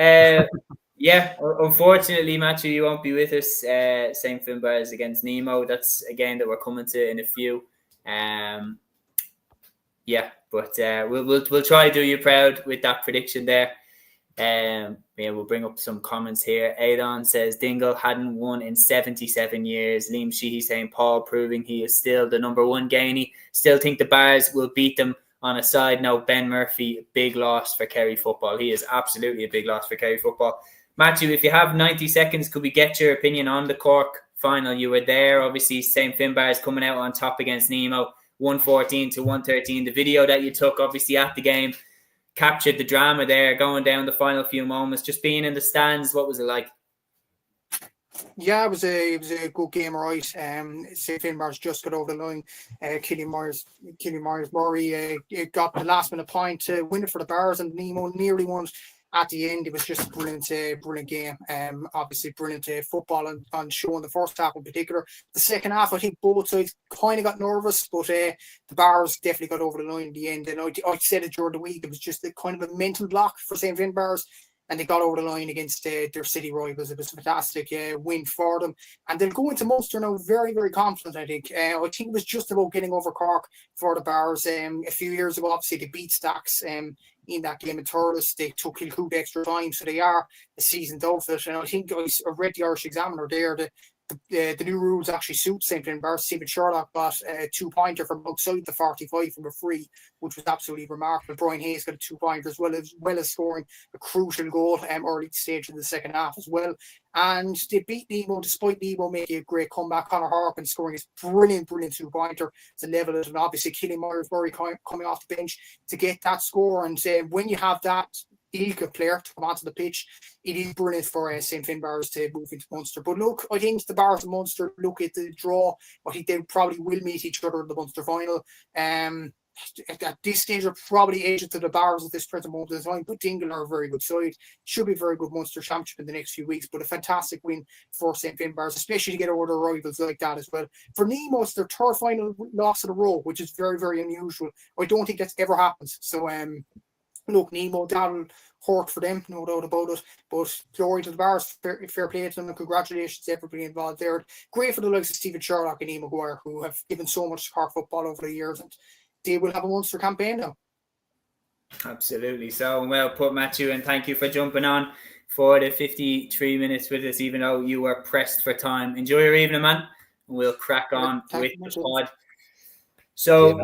Yeah, unfortunately, Matthew, you won't be with us. St. Finbarrs against Nemo. That's a game that we're coming to in a few. Yeah, but we'll try to do you proud with that prediction there. Yeah, we'll bring up some comments here. Adon says Dingle hadn't won in 77 years. Liam Sheehy saying Paul proving he is still the number one Gainey. Still think the Bars will beat them. On a side note, Ben Murphy, big loss for Kerry football. He is absolutely a big loss for Kerry football. Matthew, if you have 90 seconds, could we get your opinion on the Cork final? You were there. Obviously, St. Finbarrs coming out on top against Nemo, 114 to 113. The video that you took, obviously, at the game, captured the drama there, going down the final few moments, just being in the stands. What was it like? Yeah, it was a good game, right? St. Finbarrs just got over the line. Cúilín Murray got the last minute point to win it for the Bars, and Nemo nearly won at the end. It was just a brilliant game. Obviously, brilliant football on show in the first half in particular. The second half, I think both sides kind of got nervous, but the Bars definitely got over the line in the end. And I said it during the week, it was just a kind of a mental block for St. Finbarrs. And they got over the line against their city rivals. It was a fantastic win for them. And they'll go into Munster now very, very confident, I think. I think it was just about getting over Cork for the Bars. A few years ago, obviously, they beat Stacks in that game in Thurles. They took Kilcoot extra time, so they are a seasoned outfit. And I think I read the Irish Examiner there. The new rules actually suit St. Finbarrs. Stephen Sherlock got a 2-pointer from outside the 45 from a free, which was absolutely remarkable. Brian Hayes got a 2-pointer as well as scoring a crucial goal early stage in the second half as well. And they beat Nemo despite Nemo making a great comeback. Conor Harkin scoring his brilliant 2-pointer to level it. And obviously Cúilín Murray coming off the bench to get that score. And when you have that ilk player to come onto the pitch, it is brilliant for St. Finbarrs to move into Munster. But look, I think the Bars and Munster look at the draw. I think they probably will meet each other in the Munster final. At this stage, are probably aged to the Bars at this present moment in time, but Dingle are a very good side. Should be a very good Munster championship in the next few weeks, but a fantastic win for St. Finbarrs, especially to get over their rivals like that as well. For Nemo, it's their third final loss in a row, which is very, very unusual. I don't think that's ever happened. So, look, Nemo, that'll hurt for them, no doubt about it. But glory to the Bars, fair play to them, and congratulations to everybody involved there. Great for the likes of Stephen Sherlock and Ian Maguire, who have given so much to Cork football over the years, and they will have a Munster campaign now. Absolutely. So well put, Matthew, and thank you for jumping on for the 53 minutes with us, even though you were pressed for time. Enjoy your evening, man. We'll crack on with the pod. So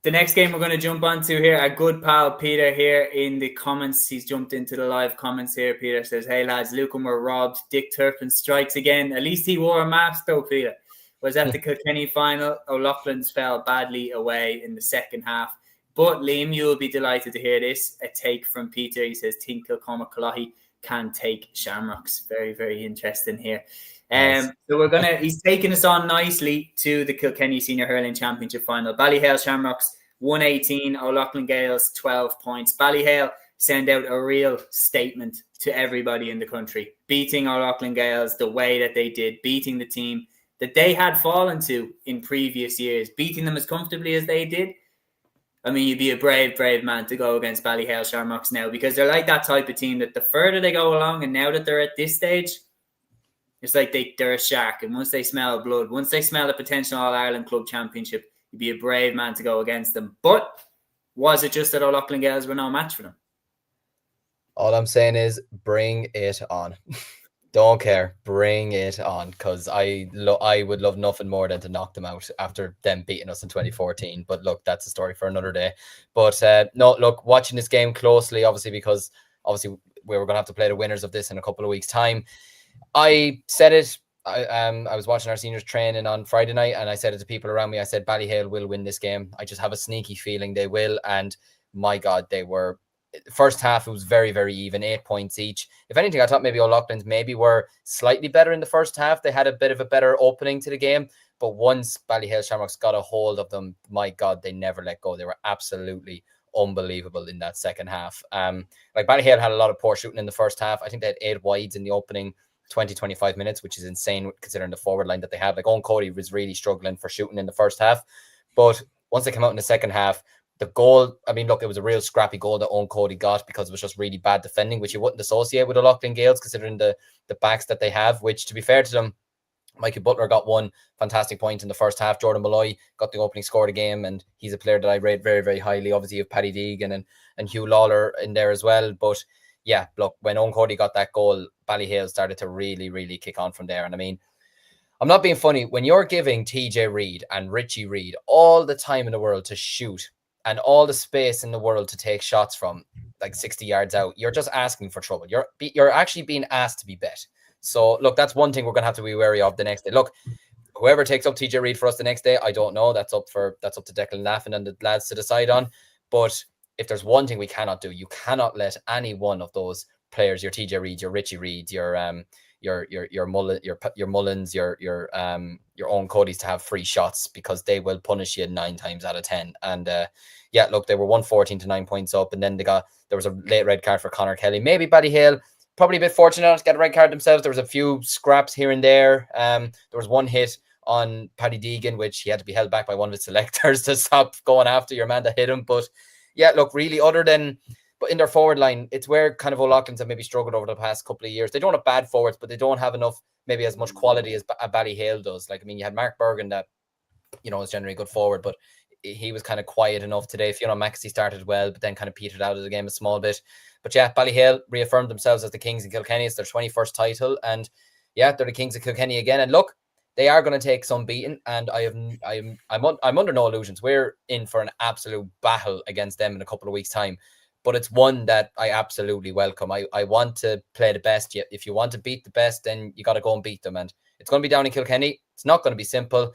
the next game we're going to jump onto here, our good pal Peter here in the comments. He's jumped into the live comments here. Peter says, hey lads, Lucan were robbed. Dick Turpin strikes again. At least he wore a mask though, Peter. Was at the Kilkenny final. O'Loughlin's fell badly away in the second half. But Liam, you'll be delighted to hear this. A take from Peter. He says, Tinkle Cormac can take Shamrocks. Very, very interesting here. Nice. So he's taking us on nicely to the Kilkenny Senior Hurling Championship final. Ballyhale Shamrocks 118, O'Loughlin Gales 12 points. Ballyhale send out a real statement to everybody in the country, beating O'Loughlin Gales the way that they did, beating the team that they had fallen to in previous years, beating them as comfortably as they did. I mean, you'd be a brave man to go against Ballyhale Shamrocks now, because they're like that type of team that the further they go along, and now that they're at this stage, it's like they're a shark. And once they smell blood, once they smell the potential All-Ireland Club Championship, you'd be a brave man to go against them. But was it just that O'Loughlin Gales were no match for them? All I'm saying is bring it on. Don't care. Bring it on, because I would love nothing more than to knock them out after them beating us in 2014. But look, that's a story for another day. But no, look, watching this game closely, because we were going to have to play the winners of this in a couple of weeks' time. I said it I was watching our seniors training on Friday night, and I said it to people around me. I said Ballyhale will win this game. I just have a sneaky feeling they will. And my God, they were. First half, it was very, very even, 8 points each. If anything, I thought maybe O'Loughlin's maybe were slightly better in the first half. They had a bit of a better opening to the game. But once Ballyhale Shamrocks got a hold of them, my God, they never let go. They were absolutely unbelievable in that second half. Like Ballyhale had a lot of poor shooting in the first half. I think they had 8 wides in the opening 20-25 minutes, which is insane considering the forward line that they have. Like Owen Cody was really struggling for shooting in the first half. But once they came out in the second half, the goal, I mean, look, it was a real scrappy goal that Owen Cody got because it was just really bad defending, which you wouldn't associate with O'Loughlin Gales considering the backs that they have, which to be fair to them, Mikey Butler got one fantastic point in the first half. Jordan Malloy got the opening score of the game, and he's a player that I rate very, very highly. Obviously, you have Paddy Deegan and Hugh Lawler in there as well. But yeah, look, when Owen Cody got that goal, Ballyhale started to really, really kick on from there. And I mean, I'm not being funny. When you're giving TJ Reid and Richie Reid all the time in the world to shoot and all the space in the world to take shots from like 60 yards out, you're just asking for trouble. You're actually being asked to be bet. So look, that's one thing we're gonna have to be wary of the next day. Look, whoever takes up TJ Reid for us the next day, I don't know. That's up to Declan Laffin and the lads to decide on. But if there's one thing we cannot do, you cannot let any one of those players, your TJ Reid, your Richie Reid, your Mullins, your own Cody's, to have free shots, because they will punish you 9 times out of 10. And yeah, look, they were 114 to 9 points up, and then there was a late red card for Conor Kelly. Maybe Ballyhale probably a bit fortunate not to get a red card themselves. There was a few scraps here and there. There was one hit on Paddy Deegan, which he had to be held back by one of his selectors to stop going after your man that hit him. But yeah, look, really, but in their forward line, it's where kind of O'Loughlin's have maybe struggled over the past couple of years. They don't have bad forwards, but they don't have enough, maybe as much quality as Ballyhale does. Like, I mean, you had Mark Bergen that, is generally a good forward, but he was kind of quiet enough today. Fiona Maxey started well, but then kind of petered out of the game a small bit. But yeah, Ballyhale reaffirmed themselves as the Kings of Kilkenny. It's their 21st title, and yeah, they're the Kings of Kilkenny again. And look, they are going to take some beating, and I'm under no illusions. We're in for an absolute battle against them in a couple of weeks' time. But it's one that I absolutely welcome. I want to play the best. If you want to beat the best, then you got to go and beat them. And it's going to be down in Kilkenny. It's not going to be simple.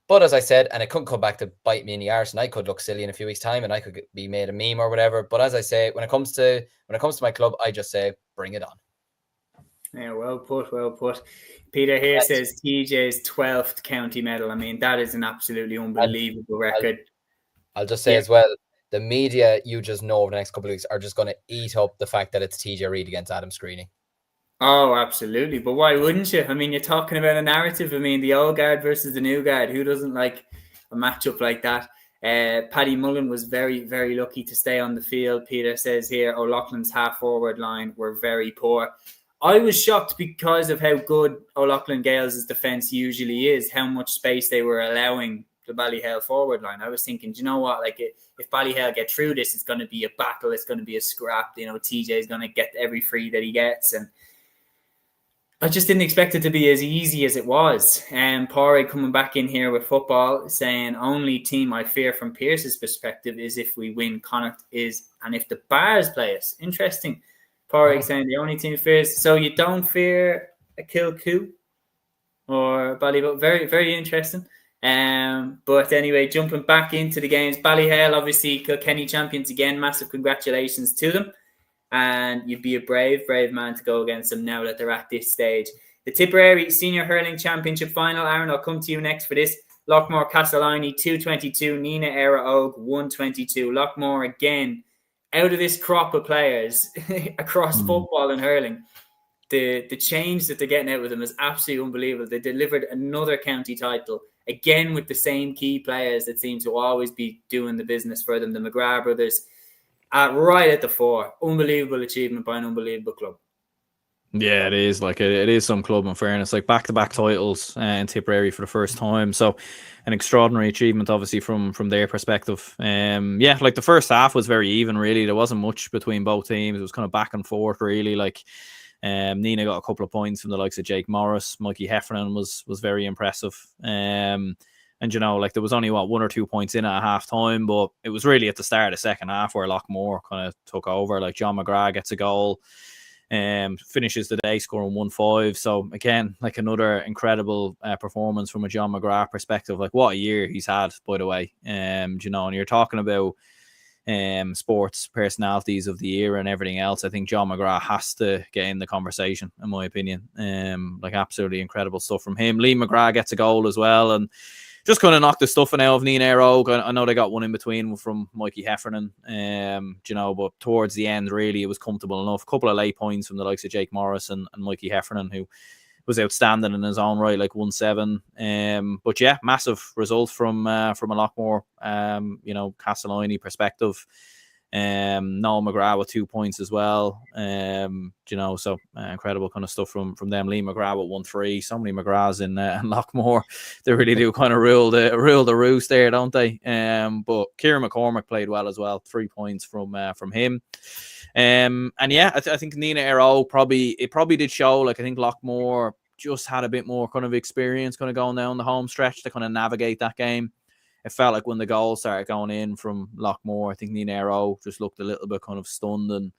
But as I said, and it couldn't come back to bite me in the arse, and I could look silly in a few weeks' time, and I could be made a meme or whatever. But as I say, when it comes to my club, I just say, bring it on. Yeah, well put. Peter here says TJ's 12th county medal. I mean, that is an absolutely unbelievable record. I'll just say as well, the media, you just know, over the next couple of weeks are just going to eat up the fact that it's TJ Reid against Adam Screeney. Oh, absolutely. But why wouldn't you? I mean, you're talking about a narrative. I mean, the old guard versus the new guard. Who doesn't like a matchup like that? Paddy Mullen was very, very lucky to stay on the field. Peter says here, O'Loughlin's half-forward line were very poor. I was shocked because of how good O'Loughlin Gales' defence usually is, how much space they were allowing the Ballyhale forward line. I was thinking, do you know what? Like, if Ballyhale get through this, it's going to be a battle. It's going to be a scrap. TJ is going to get every free that he gets. And I just didn't expect it to be as easy as it was. And Pádraig coming back in here with football, saying only team I fear from Pierce's perspective is if we win Connacht and if the Bars play us. Interesting. Pádraig saying the only team fears. So you don't fear a Kilcoo or Ballyhale? Very, very interesting. But anyway, jumping back into the games, Ballyhale, obviously Kilkenny champions again. Massive congratulations to them. And you'd be a brave man to go against them now that they're at this stage. The Tipperary Senior Hurling Championship Final. Aaron, I'll come to you next for this. Lockmore Castleiney 222, Nina Era Og 122. Lockmore again, out of this crop of players across football and hurling. The change that they're getting out of them is absolutely unbelievable. They delivered another county title, again with the same key players that seem to always be doing the business for them, the McGrath brothers. Right at the fore. Unbelievable achievement by an unbelievable club. Yeah, it is. Like, it is some club, in fairness. Like, back-to-back titles in Tipperary for the first time. So, an extraordinary achievement, obviously, from their perspective. Yeah, like, the first half was very even, really. There wasn't much between both teams. It was kind of back and forth, really. Like, Nina got a couple of points from the likes of Jake Morris. Mikey Heffernan was very impressive. And, like, there was only, 1 or 2 points in at half time, but it was really at the start of the second half where Lockmore kind of took over. Like, John McGrath gets a goal. Finishes the day scoring 1-5. So again, like another incredible performance from a John McGrath perspective. Like what a year he's had, by the way. And you're talking about sports personalities of the year and everything else. I think John McGrath has to get in the conversation, in my opinion. Like absolutely incredible stuff from him. Liam McGrath gets a goal as well, and just kind of knocked the stuffing out of Nina Rogue. I know they got one in between from Mikey Heffernan, but towards the end, really, it was comfortable enough. A couple of late points from the likes of Jake Morris and Mikey Heffernan, who was outstanding in his own right, like 1-7. But yeah, massive result from a Lockmore, Castellini perspective. Noel McGrath with 2 points as well. So incredible kind of stuff from them. Lee McGrath with 1-3. So many McGraths in Lockmore. They really do kind of rule the roost there, don't they? But Kieran McCormick played well as well. 3 points from him. And yeah, I think Nina Arrow probably did show. Like I think Lockmore just had a bit more kind of experience kind of going down the home stretch to kind of navigate that game. It felt like when the goals started going in from Lockmore, I think Nina Arrow just looked a little bit kind of stunned, and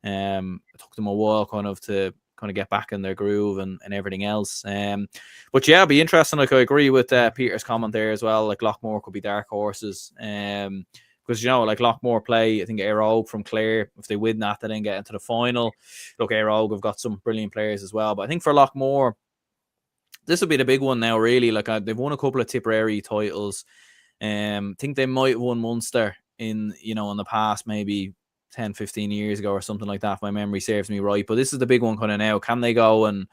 it took them a while kind of to kind of get back in their groove and everything else. But yeah, it'll be interesting. Like I agree with Peter's comment there as well. Like Lockmore could be dark horses. Because, like Lockmore play, I think Aero from Clare, if they win that, they then get into the final. Look, Aero have got some brilliant players as well. But I think for Lockmore, this will be the big one now, really. Like they've won a couple of Tipperary titles. I think they might have won Munster in the past, maybe 10, 15 years ago or something like that, if my memory serves me right. But this is the big one kind of now. Can they go and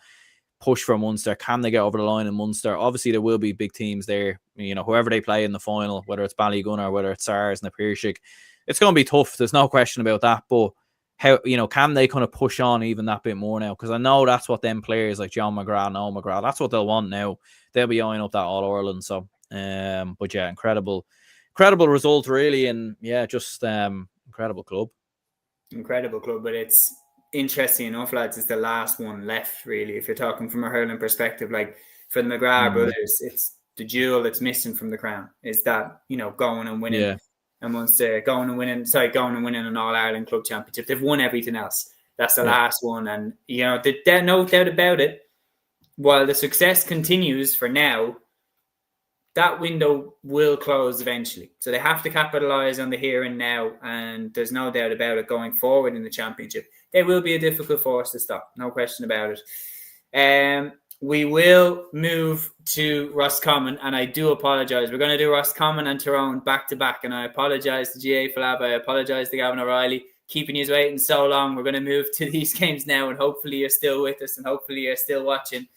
push for Munster? Can they get over the line in Munster? Obviously, there will be big teams there. Whoever they play in the final, whether it's Ballygunner or whether it's SARS and the Piershig, it's going to be tough. There's no question about that. But how can they kind of push on even that bit more now? Because I know that's what them players like John McGrath, Noel McGrath, that's what they'll want now. They'll be eyeing up that All Ireland. So, but yeah, incredible result really, and yeah, just incredible club. Incredible club, but it's interesting enough, lads, it's the last one left, really. If you're talking from a hurling perspective, like for the McGrath brothers, it's the jewel that's missing from the crown. Is that going and winning a Munster, going and winning an All Ireland Club Championship. They've won everything else. That's the last one, and there's no doubt about it. While the success continues for now, that window will close eventually. So they have to capitalise on the here and now, and there's no doubt about it going forward in the championship. They will be a difficult force to stop, no question about it. We will move to Roscommon, and I do apologise. We're going to do Roscommon and Tyrone back-to-back, and I apologise to GA Falab, I apologise to Gavin O'Reilly, keeping you waiting so long. We're going to move to these games now, and hopefully you're still with us, and hopefully you're still watching.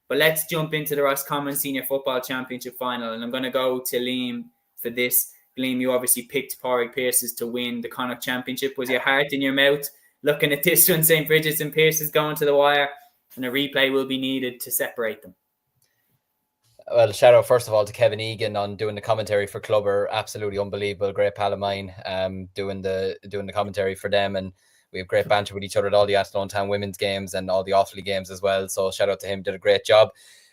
But let's jump into the Roscommon Senior Football Championship final. And I'm going to go to Liam for this. Liam, you obviously picked Pádraig Pearses to win the Connacht Championship. Was your heart in your mouth looking at this one? St. Bridget's and Pearses going to the wire, and a replay will be needed to separate them. Well, shout out first of all to Kevin Egan on doing the commentary for Clubber. Absolutely unbelievable. Great pal of mine doing the commentary for them. And we have great banter with each other at all the Athlone Town women's games and all the Offaly games as well. So shout out to him, did a great job.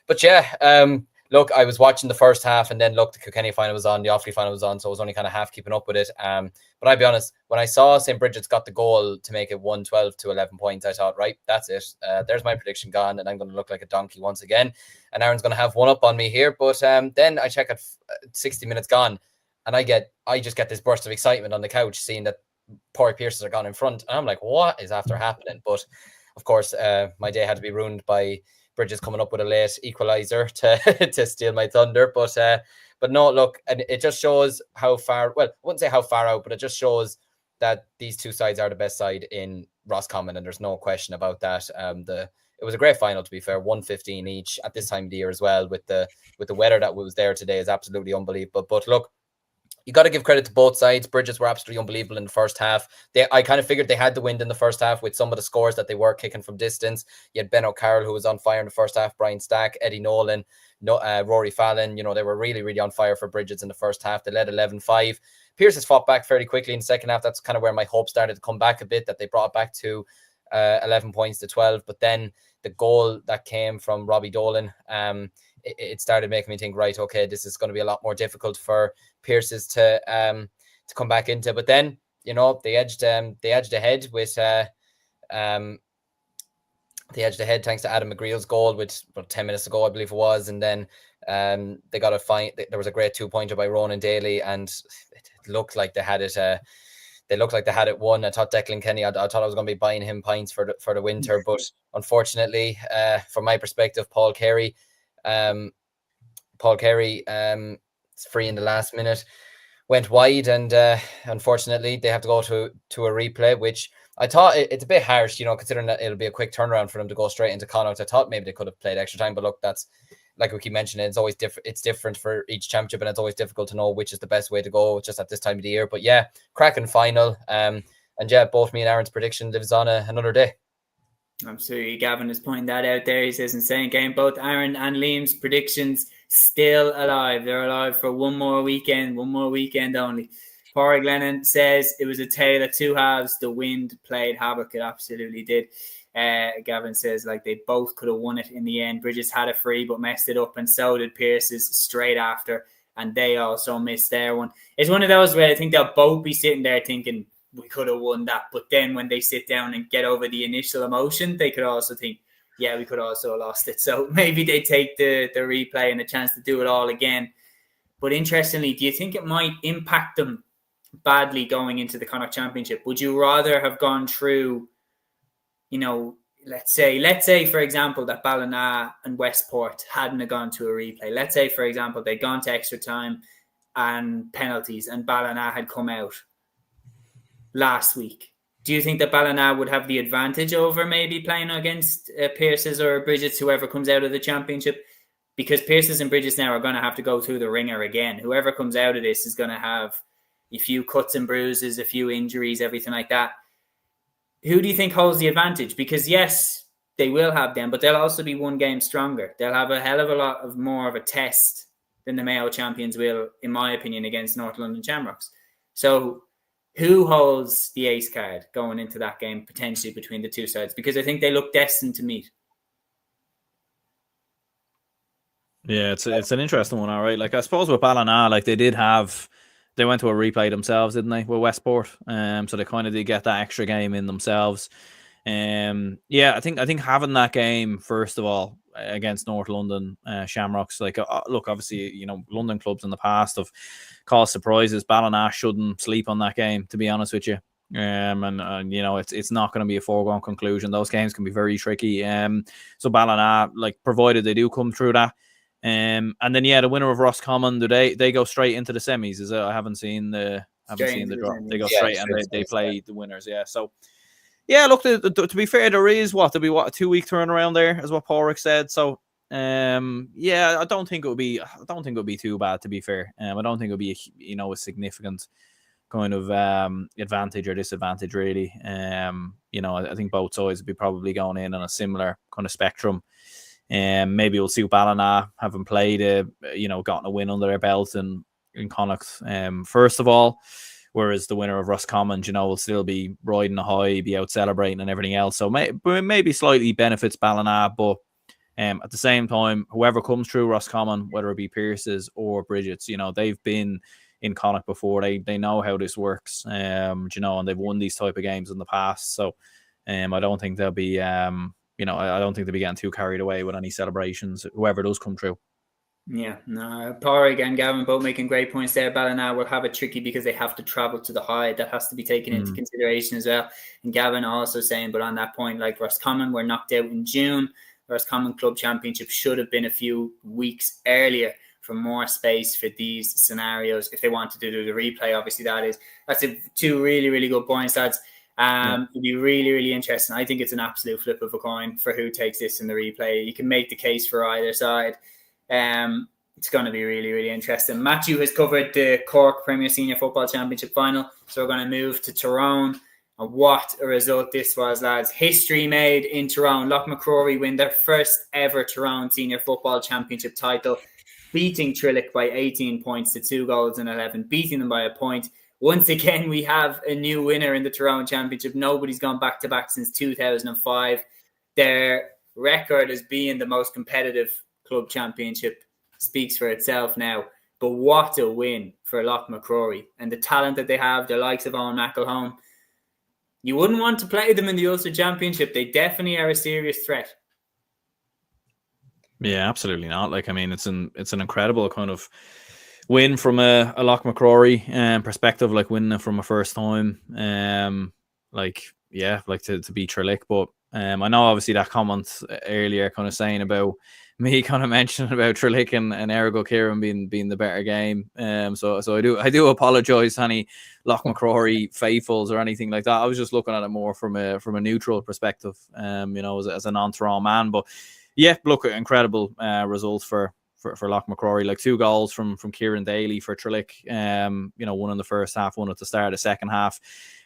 But yeah, look, I was watching the first half, and then look, the Kilkenny final was on, the Offaly final was on, so I was only kind of half keeping up with it. But I'll be honest, when I saw St. Bridget's got the goal to make it 1-12 to 11 points, I thought, right, that's it. There's my prediction gone, and I'm going to look like a donkey once again. And Aaron's going to have one up on me here. But then I check at 60 minutes gone, and I just get this burst of excitement on the couch, seeing that Pádraig Pearses are gone in front, and I'm like, what is after happening? But of course, my day had to be ruined by Bridges coming up with a late equaliser to steal my thunder. But no, look, and it just shows how far, well, I wouldn't say how far out, but it just shows that these two sides are the best side in Roscommon, and there's no question about that. It was a great final, to be fair, 115 each at this time of the year as well, with the weather that was there today is absolutely unbelievable. But look, you got to give credit to both sides. Bridges were absolutely unbelievable in the first half. I kind of figured they had the wind in the first half with some of the scores that they were kicking from distance. You had Ben O'Carroll, who was on fire in the first half, Brian Stack, Eddie Nolan, Rory Fallon. They were really, really on fire for Bridges in the first half. They led 11-5. Pearses fought back fairly quickly in the second half. That's kind of where my hope started to come back a bit, that they brought it back to 11 points to 12. But then the goal that came from Robbie Dolan, it started making me think, right, okay, this is going to be a lot more difficult for Pearses to come back into. But then, they edged ahead with They edged ahead thanks to Adam McGreal's goal, which about 10 minutes ago, I believe it was. And then they got a fine. There was a great 2-pointer by Ronan Daly, and it looked like they had it. They looked like they had it won. I thought Declan Kenny, I thought I was going to be buying him pints for the winter, but unfortunately, from my perspective, Paul Carey, it's free in the last minute, went wide, and unfortunately, they have to go to a replay, which I thought it's a bit harsh, considering that it'll be a quick turnaround for them to go straight into Connacht. I thought maybe they could have played extra time, but look, that's like we keep mentioning, it's always different. It's different for each championship, and it's always difficult to know which is the best way to go just at this time of the year. But yeah, cracking final. And yeah, both me and Aaron's prediction lives on another day. Absolutely. Gavin is pointing that out there. He says, insane game. Both Aaron and Liam's predictions still alive. They're alive for one more weekend only. Pádraig Lennon says it was a tale of two halves. The wind played havoc. It absolutely did. Gavin says like they both could have won it in the end. Bridges had a free but messed it up, and so did Pearce's straight after, and they also missed their one. It's one of those where I think they'll both be sitting there thinking we could have won that, but then when they sit down and get over the initial emotion, they could also think, yeah, we could also have lost it. So maybe they take the replay and a chance to do it all again. But interestingly, do you think it might impact them badly going into the Connacht Championship? Would you rather have gone through, let's say, for example, that Ballina and Westport hadn't have gone to a replay. Let's say, for example, they'd gone to extra time and penalties and Ballina had come out last week. Do you think that Ballina would have the advantage over maybe playing against Pearce's or Bridges, whoever comes out of the championship? Because Pearce's and Bridges now are going to have to go through the ringer again. Whoever comes out of this is going to have a few cuts and bruises, a few injuries, everything like that. Who do you think holds the advantage? Because yes, they will have them, but they'll also be one game stronger. They'll have a hell of a lot of more of a test than the Mayo champions will, in my opinion, against North London Shamrocks. So who holds the ace card going into that game potentially between the two sides? Because I think they look destined to meet. Yeah, it's an interesting one, all right. Like I suppose with Ballina, like they went to a replay themselves, didn't they, with Westport? So they kind of did get that extra game in themselves. I think having that game first of all against North London Shamrocks, like look, obviously London clubs in the past have caused surprises. Ballina shouldn't sleep on that game, to be honest with you. It's not going to be a foregone conclusion. Those games can be very tricky. So Ballina, like provided they do come through that. And then the winner of Roscommon, do they go straight into the semis? Is it? I haven't seen the draw. They go straight and they play the winners. Yeah. So yeah, look, to be fair, there'll be a 2-week turnaround there, is what Pádraig said. So I don't think it would be too bad, to be fair. I don't think it would be a significant kind of advantage or disadvantage really. I think both sides would be probably going in on a similar kind of spectrum. Maybe we'll see Ballina having played, gotten a win under their belt in Connacht first of all, whereas the winner of Roscommon, will still be riding a high, be out celebrating and everything else. So maybe slightly benefits Ballina, but at the same time, whoever comes through Roscommon, whether it be Pearce's or Bridget's, they've been in Connacht before. They know how this works, and they've won these type of games in the past. So I don't think they'll be I don't think they'll be getting too carried away with any celebrations, whoever does come through. Yeah, no, Pádraig and Gavin both making great points there. Ballina will have it tricky because they have to travel to the High. That has to be taken into consideration as well. And Gavin also saying, but on that point, like Roscommon were knocked out in June. Roscommon Club Championship should have been a few weeks earlier for more space for these scenarios. If they wanted to do the replay, obviously that's two really, really good points. It'd be really, really interesting. I think it's an absolute flip of a coin for who takes this in the replay. You can make the case for either side. It's going to be really, really interesting. Matthew has covered the Cork Premier Senior Football Championship final, so we're going to move to Tyrone. And what a result this was, lads. History made in Tyrone. Loch McCrory win their first ever Tyrone Senior Football Championship title, beating Trillick by 18 points to 2 goals and 11, beating them by a point. Once again, we have a new winner in the Tyrone Championship. Nobody's gone back-to-back since 2005. Their record as being the most competitive club championship speaks for itself now. But what a win for Loch McCrory. And the talent that they have, the likes of Owen McElhone. You wouldn't want to play them in the Ulster Championship. They definitely are a serious threat. Yeah, absolutely not. Like, I memean, it's an incredible kind of win from a Loch McCrory perspective, like winning it from a first time. Like, yeah, like to beat Tralee. But I know obviously that comment earlier kind of saying about me kind of mentioning about Tralee and Ergo Kieran being the better game. So I do apologise to any Loch McCrory faithfuls or anything like that. I was just looking at it more from a neutral perspective, as a non-Toronto man. But yeah, look, incredible result for Loch McCrory. Like 2 goals from Kieran Daly for Tralee. One in the first half, one at the start of the second half.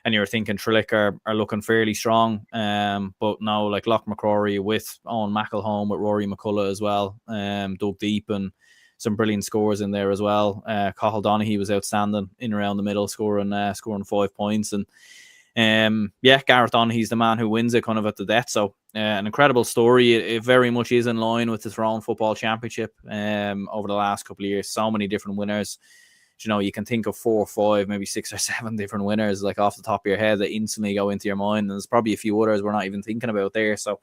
And you're thinking Tralee are looking fairly strong. But no, like Loch McCrory with Owen McElhone, with Rory McCullough as well. Dug deep and some brilliant scores in there as well. Cathal Donaghy was outstanding in around the middle, scoring 5 points. And Gareth Donaghy's the man who wins it kind of at the death. So an incredible story. It very much is in line with the Tyrone Football Championship over the last couple of years. So many different winners. You can think of 4 or 5, maybe 6 or 7 different winners like off the top of your head that instantly go into your mind. And there's probably a few others we're not even thinking about there. So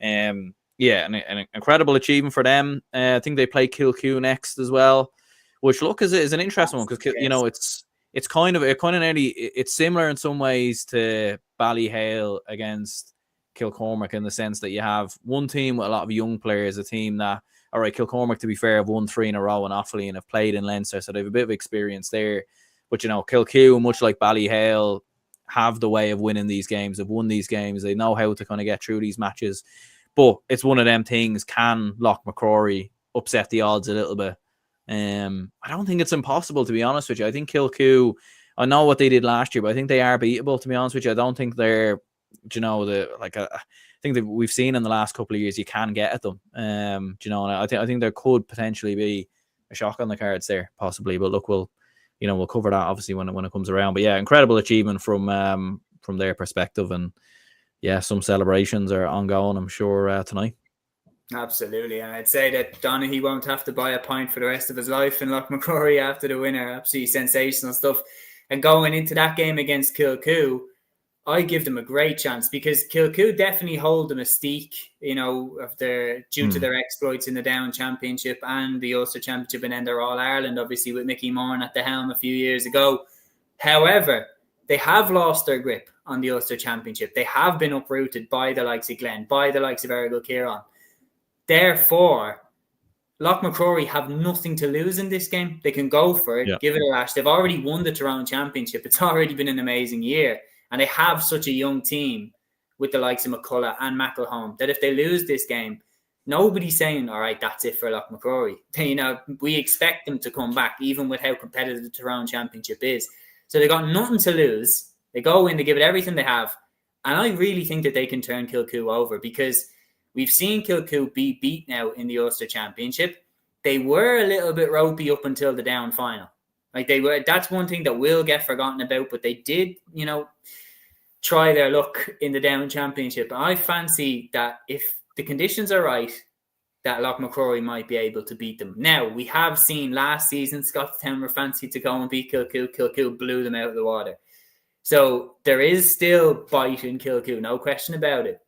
an incredible achievement for them. I think they play Kilcoo next as well, which is an interesting one because it's kind of nearly, it's similar in some ways to Ballyhale against Kilcormac in the sense that you have one team with a lot of young players, a team that, all right, Kilcormac, to be fair, have won 3 in a row in Offaly and have played in Leinster, so they have a bit of experience there. But, Kilcoo, much like Ballyhale, have the way of winning these games. They've won these games. They know how to kind of get through these matches. But it's one of them things. Can Loch McCrory upset the odds a little bit? I don't think it's impossible, to be honest with you. I think Kilcoo, I know what they did last year, but I think they are beatable, to be honest with you. I don't think they're, I think that we've seen in the last couple of years you can get at them. And I think there could potentially be a shock on the cards there, possibly. But look, we'll cover that obviously when it comes around. But yeah, incredible achievement from their perspective, and yeah, some celebrations are ongoing, I'm sure, tonight. Absolutely, and I'd say that Donaghy won't have to buy a pint for the rest of his life in Loch McCrory after the winner. Absolutely sensational stuff. And going into that game against Kilcoo, I give them a great chance because Kilcoo definitely hold the mystique, due to their exploits in the Down Championship and the Ulster Championship and then their All-Ireland, obviously with Mickey Moran at the helm a few years ago. However, they have lost their grip on the Ulster Championship. They have been uprooted by the likes of Glen, by the likes of Ergo Kieran. Therefore, Loch McCrory have nothing to lose in this game. They can go for it, give it a lash. They've already won the Tyrone Championship. It's already been an amazing year. And they have such a young team with the likes of McCullough and McElhone that if they lose this game, nobody's saying, all right, that's it for Loch McCrory. We expect them to come back, even with how competitive the Tyrone Championship is. So they got nothing to lose. They go in, they give it everything they have. And I really think that they can turn Kilcoo over because we've seen Kilcoo be beat now in the Ulster Championship. They were a little bit ropey up until the Down final. Like they were, that's one thing that will get forgotten about, but they did, try their luck in the Down Championship. I fancy that if the conditions are right, that Loch McCrory might be able to beat them. Now, we have seen last season, Scottstown were fancied to go and beat Kilcoo. Kilcoo blew them out of the water. So there is still bite in Kilcoo, no question about it.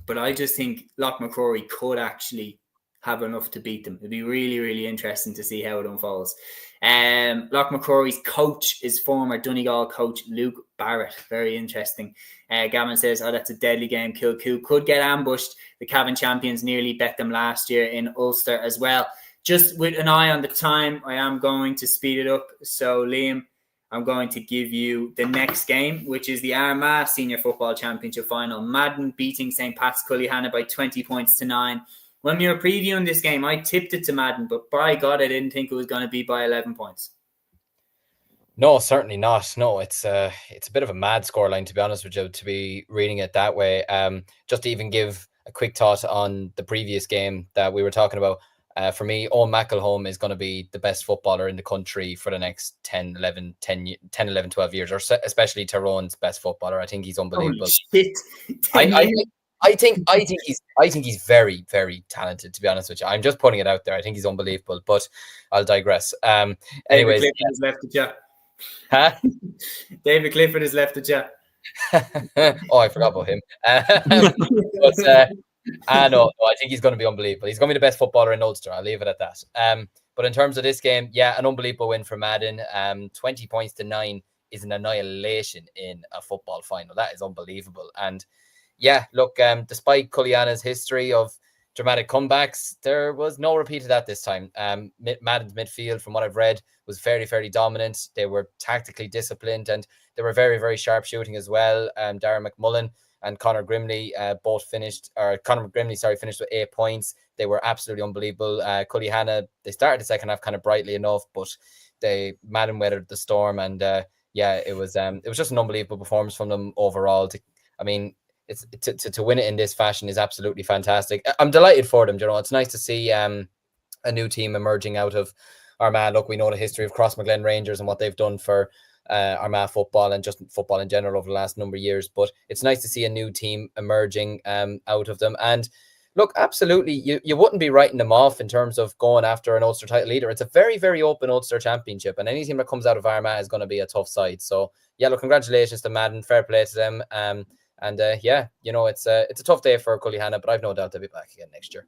But I just think Loch McCrory could actually have enough to beat them. It'd be really, really interesting to see how it unfolds. Loch McCrory's coach is former Donegal coach Luke Barrett. Very interesting. Gavin says, that's a deadly game. Kilcoo could get ambushed. The Cavan champions nearly bet them last year in Ulster as well. Just with an eye on the time, I am going to speed it up. So, Liam, I'm going to give you the next game, which is the Armagh Senior Football Championship Final. Madden beating St. Pat's Cúilín by 20 points to 9. When we were previewing this game, I tipped it to Madden, but by God, I didn't think it was going to be by 11 points. No, certainly not. No, it's a bit of a mad scoreline, to be honest with you, to be reading it that way. Just to even give a quick thought on the previous game that we were talking about, for me, Owen McElhone is going to be the best footballer in the country for the next 10, 11, 12 years, or especially Tyrone's best footballer. I think he's unbelievable. Holy shit. I think he's very, very talented, to be honest with you. I'm just putting it out there. I think he's unbelievable, but I'll digress. Anyways, David Clifford has left the chat. Huh? David Clifford has left the chat. Oh, I forgot about him. No, I think he's going to be unbelievable. He's going to be the best footballer in Ulster. I'll leave it at that. But in terms of this game, yeah, an unbelievable win for Madden. 20 points to 9 is an annihilation in a football final. That is unbelievable. And yeah, look, despite Cúilíne's history of dramatic comebacks, there was no repeat of that this time. Madden's midfield, from what I've read, was very, very dominant. They were tactically disciplined, and they were very, very sharp shooting as well. Darren McMullen and Conor Grimley finished with 8 points. They were absolutely unbelievable. Cúilín, they started the second half kind of brightly enough, but Madden weathered the storm, and it was just an unbelievable performance from them overall. To win it in this fashion is absolutely fantastic. I'm delighted for them. It's nice to see a new team emerging out of Armagh. Look, we know the history of Crossmaglen Rangers and what they've done for Armagh football and just football in general over the last number of years. But it's nice to see a new team emerging out of them. And look, absolutely, you wouldn't be writing them off in terms of going after an Ulster title either. It's a very, very open Ulster championship, and any team that comes out of Armagh is going to be a tough side. So yeah, look, congratulations to Madden. Fair play to them. It's a tough day for Cúilín, but I've no doubt they'll be back again next year.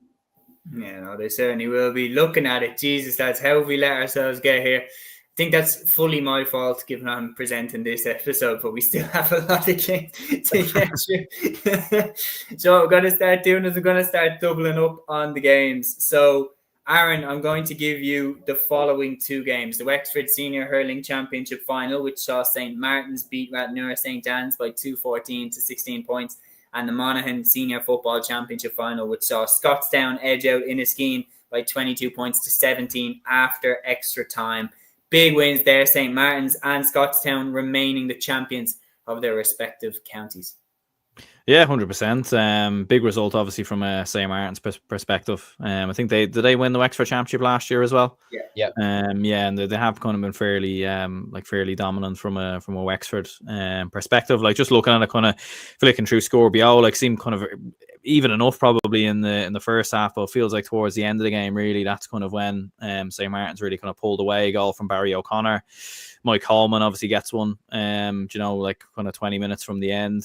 Yeah, no, they certainly will be. Looking at it, Jesus, that's how we let ourselves get here. I think that's fully my fault, given I'm presenting this episode, but we still have a lot of games to get through. So what we're going to start doing is we're going to start doubling up on the games. So Aaron, I'm going to give you the following two games. The Wexford Senior Hurling Championship Final, which saw St. Martin's beat Rathnure St. Anne's by 2-14 to 16 points. And the Monaghan Senior Football Championship Final, which saw Scottstown edge out Inniskeen by 22 points to 17 after extra time. Big wins there, St. Martin's and Scottstown remaining the champions of their respective counties. Yeah, 100%. Big result, obviously, from a St. Martin's perspective. I think they win the Wexford Championship last year as well. Yeah. And they have kind of been fairly dominant from a Wexford perspective. Like, just looking at it, kind of flicking through Scorpio, seemed kind of even enough probably in the first half, but it feels like towards the end of the game, really, that's kind of when St. Martin's really kind of pulled away. A goal from Barry O'Connor. Mike Coleman obviously gets one, kind of 20 minutes from the end.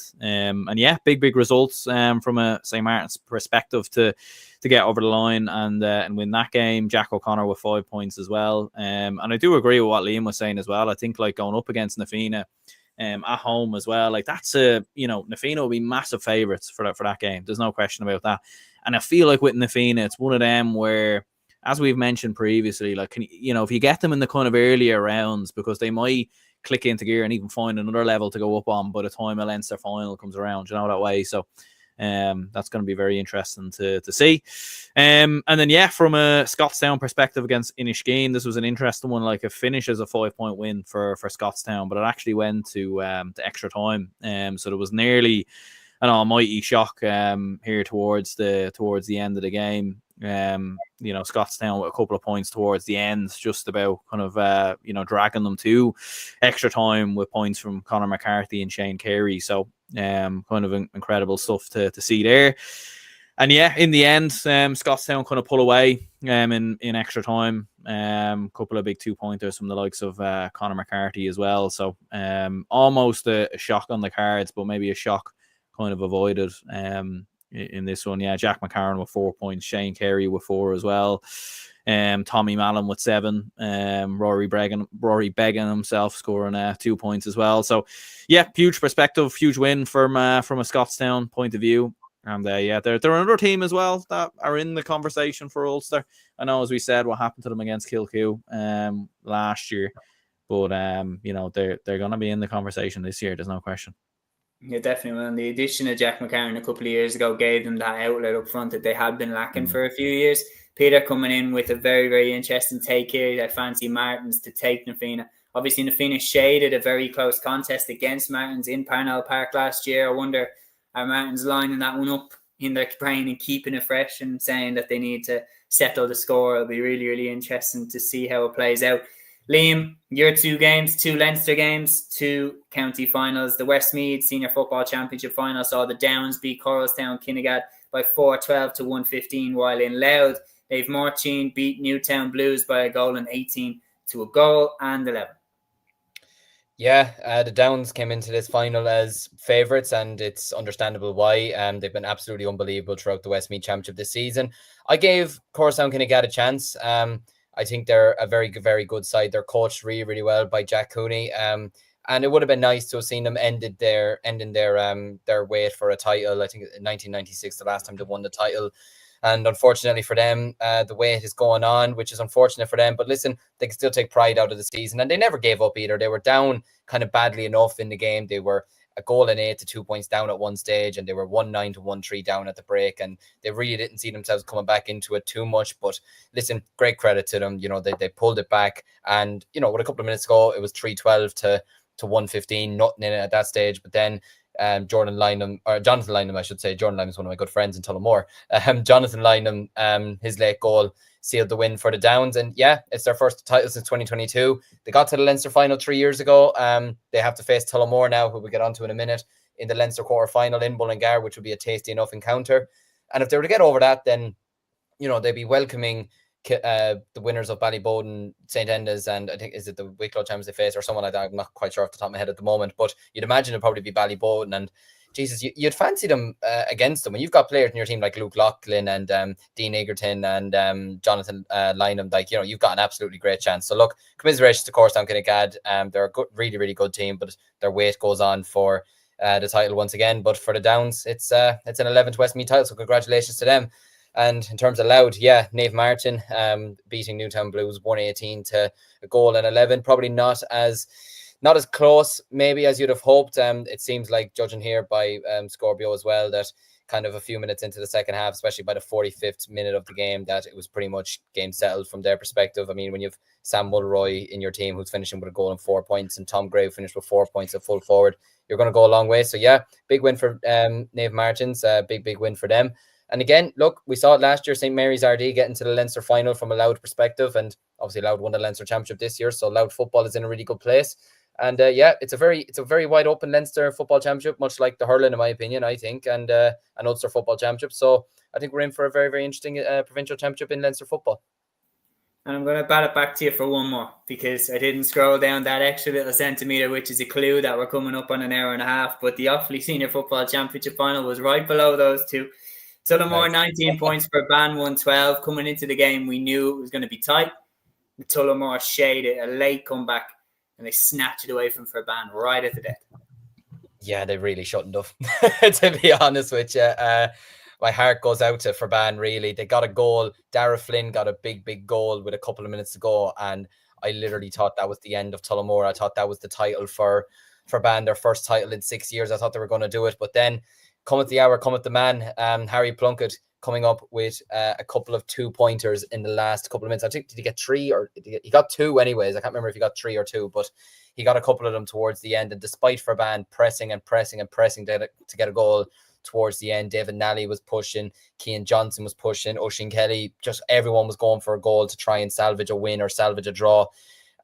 Big results from a St. Martin's perspective to get over the line and win that game. Jack O'Connor with 5 points as well. And I do agree with what Liam was saying as well. I think going up against Nafina at home as well, that's Nafina will be massive favourites for that game. There's no question about that. And I feel like with Nafina, it's one of them where, as we've mentioned previously, if you get them in the kind of earlier rounds, because they might click into gear and even find another level to go up on by the time a Leinster final comes around, that way. So that's going to be very interesting to see. And then, from a Scottstown perspective against Inniskeen, this was an interesting one. It finishes a 5-point win for Scottstown, but it actually went to extra time. So there was nearly an almighty shock here towards the end of the game. Scottstown with a couple of points towards the end, just about kind of dragging them to extra time with points from Conor McCarthy and Shane Carey. So kind of incredible stuff to see there. And in the end, Scottstown kind of pull away in extra time. Couple of big 2-pointers from the likes of Conor McCarthy as well. So almost a shock on the cards, but maybe a shock kind of avoided in this one. Jack McCarron with 4 points, Shane Carey with 4 as well, Tommy Mallon with 7, Rory Began himself scoring 2 points as well. So huge perspective, huge win from a Scottstown point of view. And they're another team as well that are in the conversation for Ulster. I know, as we said, what happened to them against Kilcoo last year, but they're going to be in the conversation this year. There's no question. Yeah, definitely. And the addition of Jack McCarron a couple of years ago gave them that outlet up front that they had been lacking for a few years. Peter coming in with a very, very interesting take here. I fancy Martins to take Nafina. Obviously, Nafina shaded a very close contest against Martins in Parnell Park last year. I wonder, are Martins lining that one up in their brain and keeping it fresh and saying that they need to settle the score? It'll be really, really interesting to see how it plays out. Liam, your 2 games, 2 Leinster games, 2 county finals. The Westmeath Senior Football Championship final saw the Downs beat Coralstown Kinnegad by 4-12 to 115, while in Louth, Dave Morchine beat Newtown Blues by a goal and 18 to a goal and 11. Yeah, the Downs came into this final as favourites, and it's understandable why. They've been absolutely unbelievable throughout the Westmeath Championship this season. I gave Coruscant Kinnegad a chance. I think they're a very, very good side. They're coached really, really well by Jack Cooney. And it would have been nice to have seen them ending their wait for a title. I think in 1996, the last time they won the title. And unfortunately for them, the wait is going on, which is unfortunate for them. But listen, they can still take pride out of the season. And they never gave up either. They were down kind of badly enough in the game. They were a goal and 8 to 2 points down at one stage, and they were 1-9 to 1-3 down at the break. And they really didn't see themselves coming back into it too much. But listen, great credit to them. They pulled it back. And, with a couple of minutes ago, it was 3-12 to 115, nothing in it at that stage. But then Jonathan Lynham, I should say. Jordan Lynham is one of my good friends in Tullamore. Jonathan Lynham, his late goal sealed the win for the Downs. And yeah, it's their first title since 2022. They got to the Leinster final 3 years ago. They have to face Tullamore now, who we'll get onto in a minute, in the Leinster quarter final in Mullingar, which would be a tasty enough encounter. And if they were to get over that, then, they'd be welcoming the winners of Ballyboden, St. Enda's, and I think, is it the Wicklow champions they face or someone like that? I'm not quite sure off the top of my head at the moment, but you'd imagine it'd probably be Ballyboden. And Jesus, you'd fancy them against them. When you've got players in your team like Luke Loughlin and Dean Egerton and Jonathan Lynham, you've got an absolutely great chance. So look, commiserations to Coruscant Kinnegad. They're a good, really, really good team, but their wait goes on for the title once again. But for the Downs, it's an 11th Westmeath title, so congratulations to them. And in terms of Loud, Nave Martin beating Newtown Blues 118 to a goal and 11. Probably not as close maybe as you'd have hoped. It seems like, judging here by Scorpio as well, that kind of a few minutes into the second half, especially by the 45th minute of the game, that it was pretty much game settled from their perspective. I mean, when you have Sam Mulroy in your team who's finishing with a goal and 4 points, and Tom Gray finished with 4 points at full forward, you're going to go a long way. So big win for Nave Martins, big win for them. And again, look, we saw it last year, St. Mary's RD getting to the Leinster final from a Loud perspective, and obviously Loud won the Leinster Championship this year, so Loud football is in a really good place. And it's a very wide open Leinster football championship, much like the Hurling, in my opinion, I think, and an Ulster football championship. So I think we're in for a very, very interesting provincial championship in Leinster football. And I'm going to bat it back to you for one more, because I didn't scroll down that extra little centimetre, which is a clue that we're coming up on an hour and a half. But the Offaly Senior Football Championship final was right below those two. Tullamore, 19 points for Ban 112. Coming into the game, we knew it was going to be tight. Tullamore shaded a late comeback, and they snatched it away from Furban right at the death. Yeah, they really shouldn't have, to be honest with you. My heart goes out to Furban, really. They got a goal. Dara Flynn got a big goal with a couple of minutes to go, and I literally thought that was the end of Tullamore. I thought that was the title for Furban, their first title in 6 years. I thought they were going to do it, but then cometh the hour, cometh the man. Harry Plunkett coming up with a couple of 2-pointers in the last couple of minutes. I think, did he get 3 or he got 2 anyways? I can't remember if he got 3 or 2, but he got a couple of them towards the end. And despite Furban pressing to get a goal towards the end, David Nally was pushing, Cian Johnson was pushing, Oisín Kelly, just everyone was going for a goal to try and salvage a win or salvage a draw.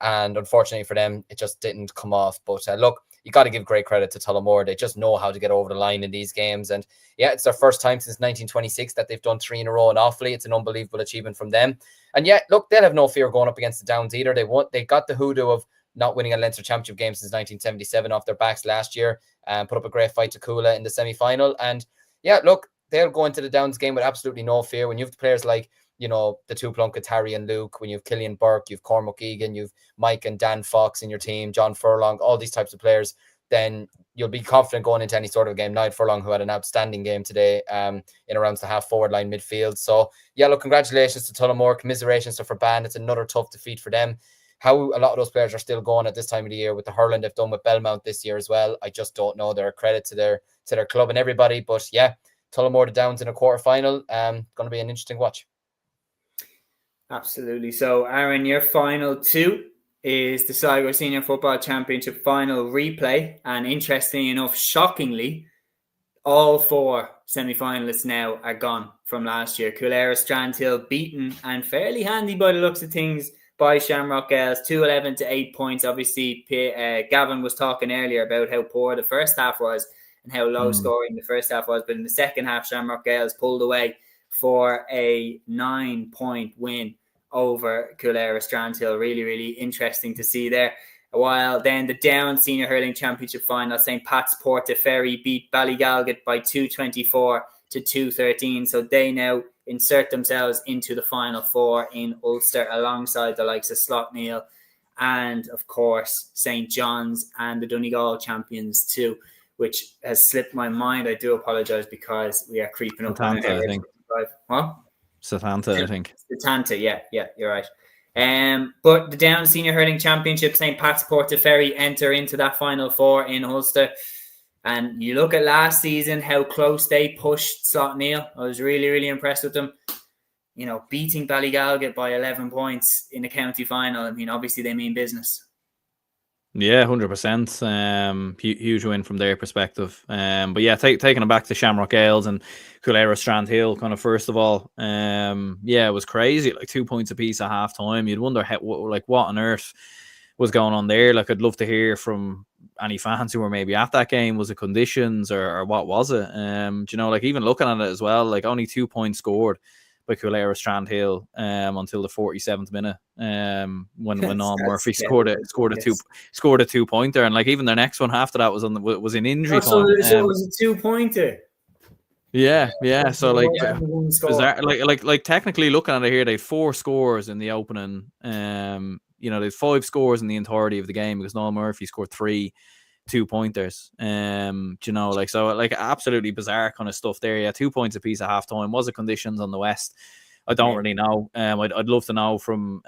And unfortunately for them, it just didn't come off. But look, you got to give great credit to Tullamore. They just know how to get over the line in these games. And it's their first time since 1926 that they've done 3 in a row in Offaly. It's an unbelievable achievement from them. And look, they'll have no fear going up against the Downs either. They got the hoodoo of not winning a Leinster Championship game since 1977 off their backs last year, and put up a great fight to Cúilín in the semi-final. And look, they'll go into the Downs game with absolutely no fear. When you have players like, the 2 Plunkets, Harry and Luke, when you have Killian Burke, you've Cormac Egan, you've Mike and Dan Fox in your team, John Furlong, all these types of players, then you'll be confident going into any sort of game. Niall Furlong, who had an outstanding game today in around the half-forward line midfield. So, look, congratulations to Tullamore, commiserations to Furban. It's another tough defeat for them. How a lot of those players are still going at this time of the year with the hurling they've done with Belmont this year as well, I just don't know. They're a credit to their club and everybody. But Tullamore to Downs in a quarter-final. Going to be an interesting watch. Absolutely. So, Aaron, your final 2 is the Sligo Senior Football Championship final replay. And interestingly enough, shockingly, all 4 semi-finalists now are gone from last year. Cúilín Strandhill beaten and fairly handy by the looks of things by Shamrock Gales, 2-11 to 8 points. Obviously, Gavin was talking earlier about how poor the first half was and how low scoring the first half was. But in the second half, Shamrock Gales pulled away for a 9-point win over Cúilín Strandhill. Really, really interesting to see there. while then the Down Senior Hurling Championship final, St. Pat's Portaferry beat Ballygalget by 224 to 213. So they now insert themselves into the final four in Ulster alongside the likes of Slough-Neil and, of course, St. John's and the Donegal champions too, which has slipped my mind. I do apologise because we are creeping up on Satanta, I think. What? Satanta, I think. Satanta, yeah, you're right. But the Down Senior Hurling Championship, St. Pat's Portaferry enter into that final four in Ulster. And you look at last season, how close they pushed Slough-Neil. I was really, really impressed with them. You know, beating Ballygalget by 11 points in the county final. I mean, obviously they mean business. Yeah, 100%. Huge win from their perspective. But yeah, taking them back to Shamrock Ales and Cúilín Strand Hill, kind of first of all. Yeah, it was crazy. Like 2 points apiece at half time. You'd wonder what on earth was going on there. Like, I'd love to hear from any fans who were maybe at that game. Was it conditions or what was it? Do you know, like, even looking at it as well, like only 2 points scored by Cúilín Strand Hill until the 47th minute, when Noel Murphy scored a 2-pointer, and like even their next one after that was in injury time. So it was a 2-pointer. Yeah. So like, bizarre, like technically looking at it here, they had 4 scores in the opening. You know, they had 5 scores in the entirety of the game because Noel Murphy scored 3 2-pointers. You know, like, so like absolutely bizarre kind of stuff there. Yeah, 2 points apiece at half time. Was it conditions on the West? I don't really know. I'd love to know from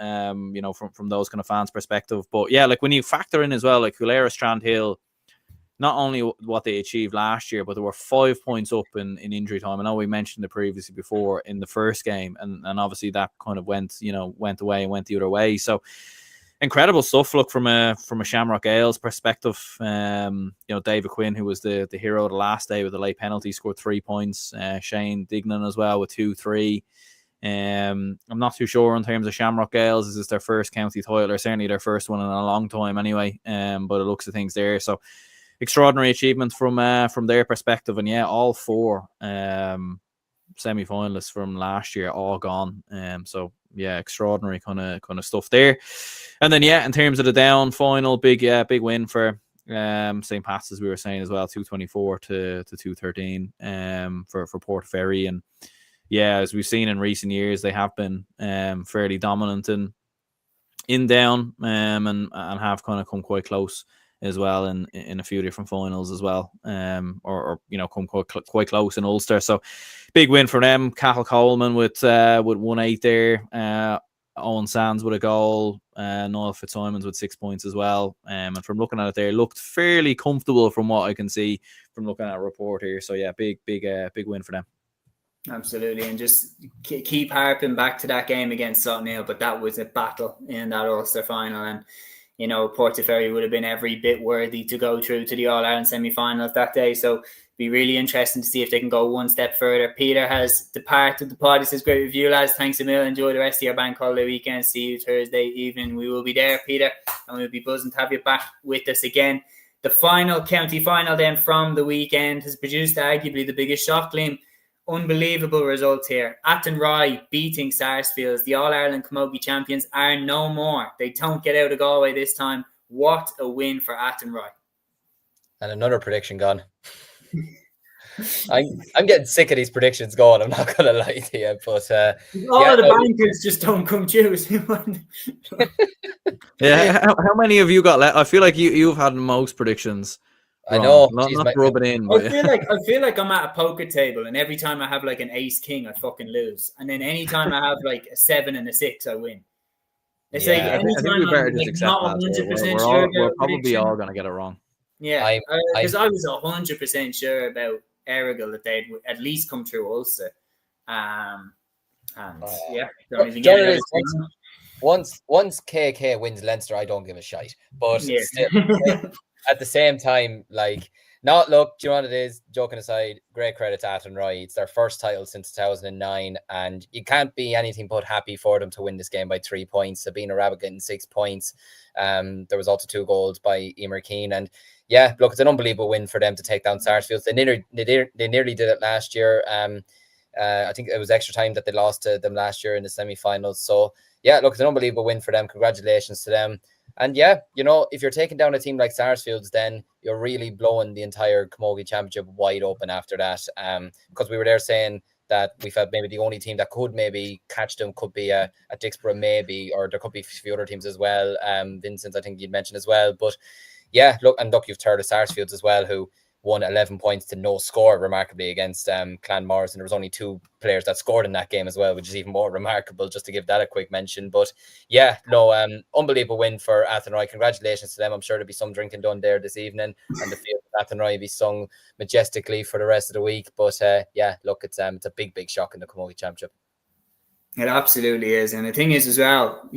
you know, from those kind of fans' perspective. But yeah, like when you factor in as well, like Cúilín Strand Hill, not only what they achieved last year, but they were 5 points up in injury time. I know we mentioned it previously before in the first game, and obviously that kind of went away and went the other way. So incredible stuff. Look, from a Shamrock Ales perspective, you know, David Quinn, who was the hero of the last day with the late penalty, scored 3 points. Shane Dignan as well with 2-3. I'm not too sure in terms of Shamrock Ales. Is this their first county title, or certainly their first one in a long time anyway? But it looks of things there. So extraordinary achievement from their perspective. And yeah, all 4 semi-finalists from last year all gone. So yeah, extraordinary kind of stuff there. And then yeah, in terms of the Down final, big win for St. Pat's, as we were saying as well, 224 to 213 for Portaferry. And yeah, as we've seen in recent years, they have been fairly dominant in Down, and have kind of come quite close as well in a few different finals as well, or you know, come quite close in Ulster. So big win for them. Cathal Coleman with 1-8 there. Owen Sands with a goal. Noel Fitzsimons with 6 points as well. And from looking at it there, looked fairly comfortable from what I can see from looking at a report here. So yeah, big win for them. Absolutely, and just keep harping back to that game against Slough-Neil, but that was a battle in that Ulster final, and you know, Portaferry would have been every bit worthy to go through to the All-Ireland semi-finals that day. So be really interesting to see if they can go one step further. Peter has departed the pod. He says, great review, lads. Thanks a million. Enjoy the rest of your bank holiday weekend. See you Thursday evening. We will be there, Peter, and we'll be buzzing to have you back with us again. The final county final then from the weekend has produced arguably the biggest shock, Liam. Unbelievable results here. Athenry beating Sarsfields. The All-Ireland Camogie champions are no more. They don't get out of Galway this time. What a win for Athenry. And another prediction gone. I'm getting sick of these predictions going. I'm not going to lie to you. But bankers just don't come true. Yeah, how many of you got left? I feel like you've had most predictions. I know. Not rub it in. But I feel like I'm at a poker table, and every time I have like an ace king, I fucking lose. And then anytime I have like a 7 and a 6, I win. It's like anytime I'm like not 100% sure. We're probably all gonna get it wrong. Yeah, because I was 100% sure about Errigal that they'd at least come through Ulster. Don't even get it. Once KK wins Leinster, I don't give a shite. But still, at the same time, like, do you know what it is? Joking aside, great credit to Athenry. It's their first title since 2009, and you can't be anything but happy for them to win this game by 3 points. Sabina Rabbit getting 6 points. There was also 2 goals by Emer Keane, and yeah, look, it's an unbelievable win for them to take down Sarsfields. They nearly did it last year. I think it was extra time that they lost to them last year in the semi-finals. So yeah, look, it's an unbelievable win for them. Congratulations to them. And yeah, if you're taking down a team like Sarsfields, then you're really blowing the entire Camogie Championship wide open after that. Because we were there saying that we felt maybe the only team that could maybe catch them could be a Dixborough maybe, or there could be a few other teams as well. Vincent, I think you'd mentioned as well. But yeah, look, you've heard of Sarsfields as well, who won 11 points to no score remarkably against Clan Morris, and there was only 2 players that scored in that game as well, which is even more remarkable, just to give that a quick mention. But yeah, no, unbelievable win for Athenry. Congratulations to them. I'm sure there'll be some drinking done there this evening, and the field of Athenry will be sung majestically for the rest of the week. But yeah, look, it's a big shock in the Camogie Championship. It absolutely is. And the thing is as well,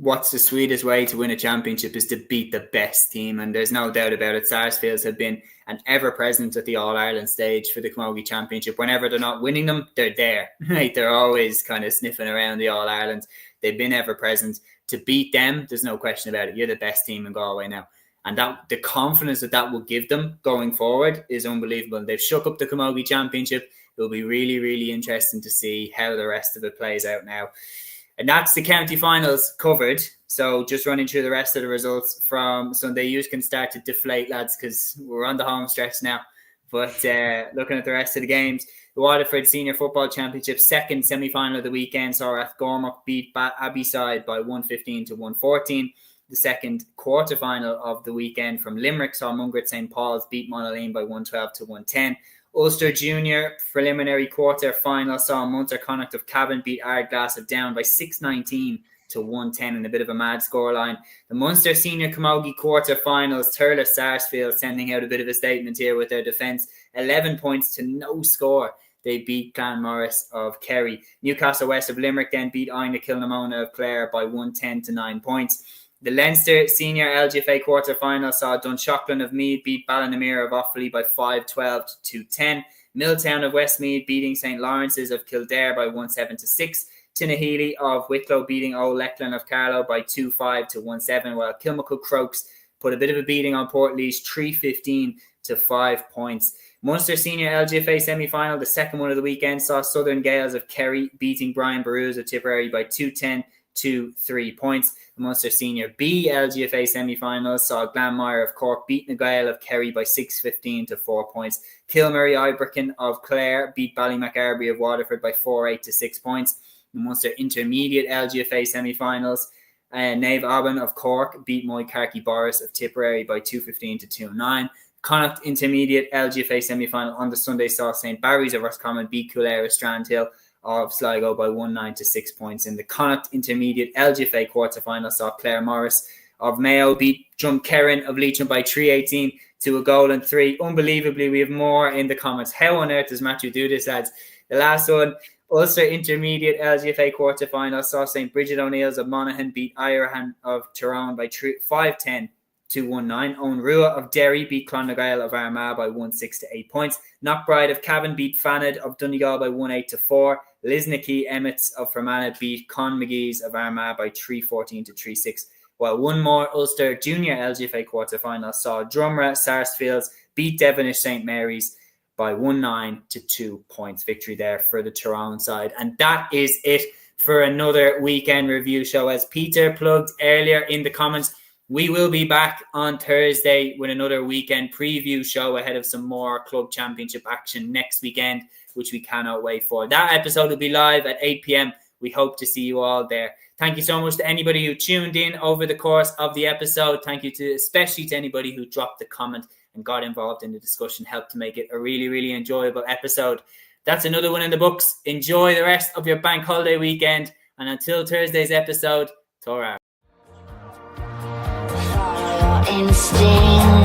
what's the sweetest way to win a championship is to beat the best team. And there's no doubt about it. Sarsfields have been an ever-present at the All-Ireland stage for the Camogie Championship. Whenever they're not winning them, they're there. Right? They're always kind of sniffing around the All-Ireland. They've been ever-present. To beat them, there's no question about it. You're the best team in Galway now. And that the confidence that will give them going forward is unbelievable. They've shook up the Camogie Championship. It'll be really, really interesting to see how the rest of it plays out now. And that's the county finals covered. So just running through the rest of the results from Sunday. You can start to deflate, lads, because we're on the home stretch now. But looking at the rest of the games, the Waterford Senior Football Championship second semi-final of the weekend saw Rathgormack beat Abbeyside by 115 to 114. The second quarter-final of the weekend from Limerick saw Mungret St. Paul's beat Monaleen by 112 to 110. Ulster Junior preliminary quarter-final saw Munster Connacht of Cavan beat Ardglass of Down by 619 to 110 in a bit of a mad scoreline. The Munster Senior Camogie quarter-finals, Turles Sarsfield sending out a bit of a statement here with their defence. 11 points to no score. They beat Clan Morris of Kerry. Newcastle West of Limerick then beat Aina Kilnamona of Clare by 110 to 9 points. The Leinster Senior LGFA quarter-final saw Dunshaughlin of Meath beat Ballynamere of Offaly by 5-12 to 210. Milltown of Westmeath beating St. Lawrence's of Kildare by 1-7 to 6. Tinnahealy of Wicklow beating Old Leckland of Carlow by 2-5 to 1-7, while Kilmacud Crokes put a bit of a beating on Portlaoise 3-15 to 5 points. Munster Senior LGFA semi-final, the second one of the weekend, saw Southern Gales of Kerry beating Brian Barrows of Tipperary by 2-10 to 3 points. The Munster Senior B LGFA semi-finals saw Glanmire of Cork beat Nagale of Kerry by 6-15 to 4 points. Kilmurray Ibrakin of Clare beat Ballymacarbry of Waterford by 4-8 to 6 points. The Munster Intermediate LGFA semi-finals, Nave Aubin of Cork beat Moycarkey Boris of Tipperary by 2-15 to 2-9. Connacht Intermediate LGFA semi-final on the Sunday saw St. Barry's of Roscommon beat Coolare Strandhill of Sligo by 1-9 to 6 points. In the Connacht Intermediate LGFA quarter-final saw Clare Morris of Mayo beat Drumkerrin of Leitrim by 3-18 to a goal and 3. Unbelievably, we have more in the comments. How on earth does Matthew do this, lads? The last one, Ulster Intermediate LGFA quarter-final saw St. Bridget O'Neill's of Monaghan beat Irehan of Tyrone by 5-10 to 1-9. Owen Rua of Derry beat Clonagale of Armagh by 1-6 to 8 points. Knockbride of Cavan beat Fanad of Donegal by 1-8 to 4. Lisnackey Emmets of Fermanagh beat Con McGee's of Armagh by 3-14 to 3-6. While one more Ulster Junior LGFA quarter-final saw Drumra Sarsfields beat Devonish St. Mary's by 1-9 to 2 points. Victory there for the Tyrone side. And that is it for another weekend review show. As Peter plugged earlier in the comments, we will be back on Thursday with another weekend preview show ahead of some more club championship action next weekend, which we cannot wait for. That episode will be live at 8 p.m. We hope to see you all there. Thank you so much to anybody who tuned in over the course of the episode. Thank you especially to anybody who dropped the comment and got involved in the discussion, helped to make it a really, really enjoyable episode. That's another one in the books. Enjoy the rest of your bank holiday weekend. And until Thursday's episode, Torah. Instinct.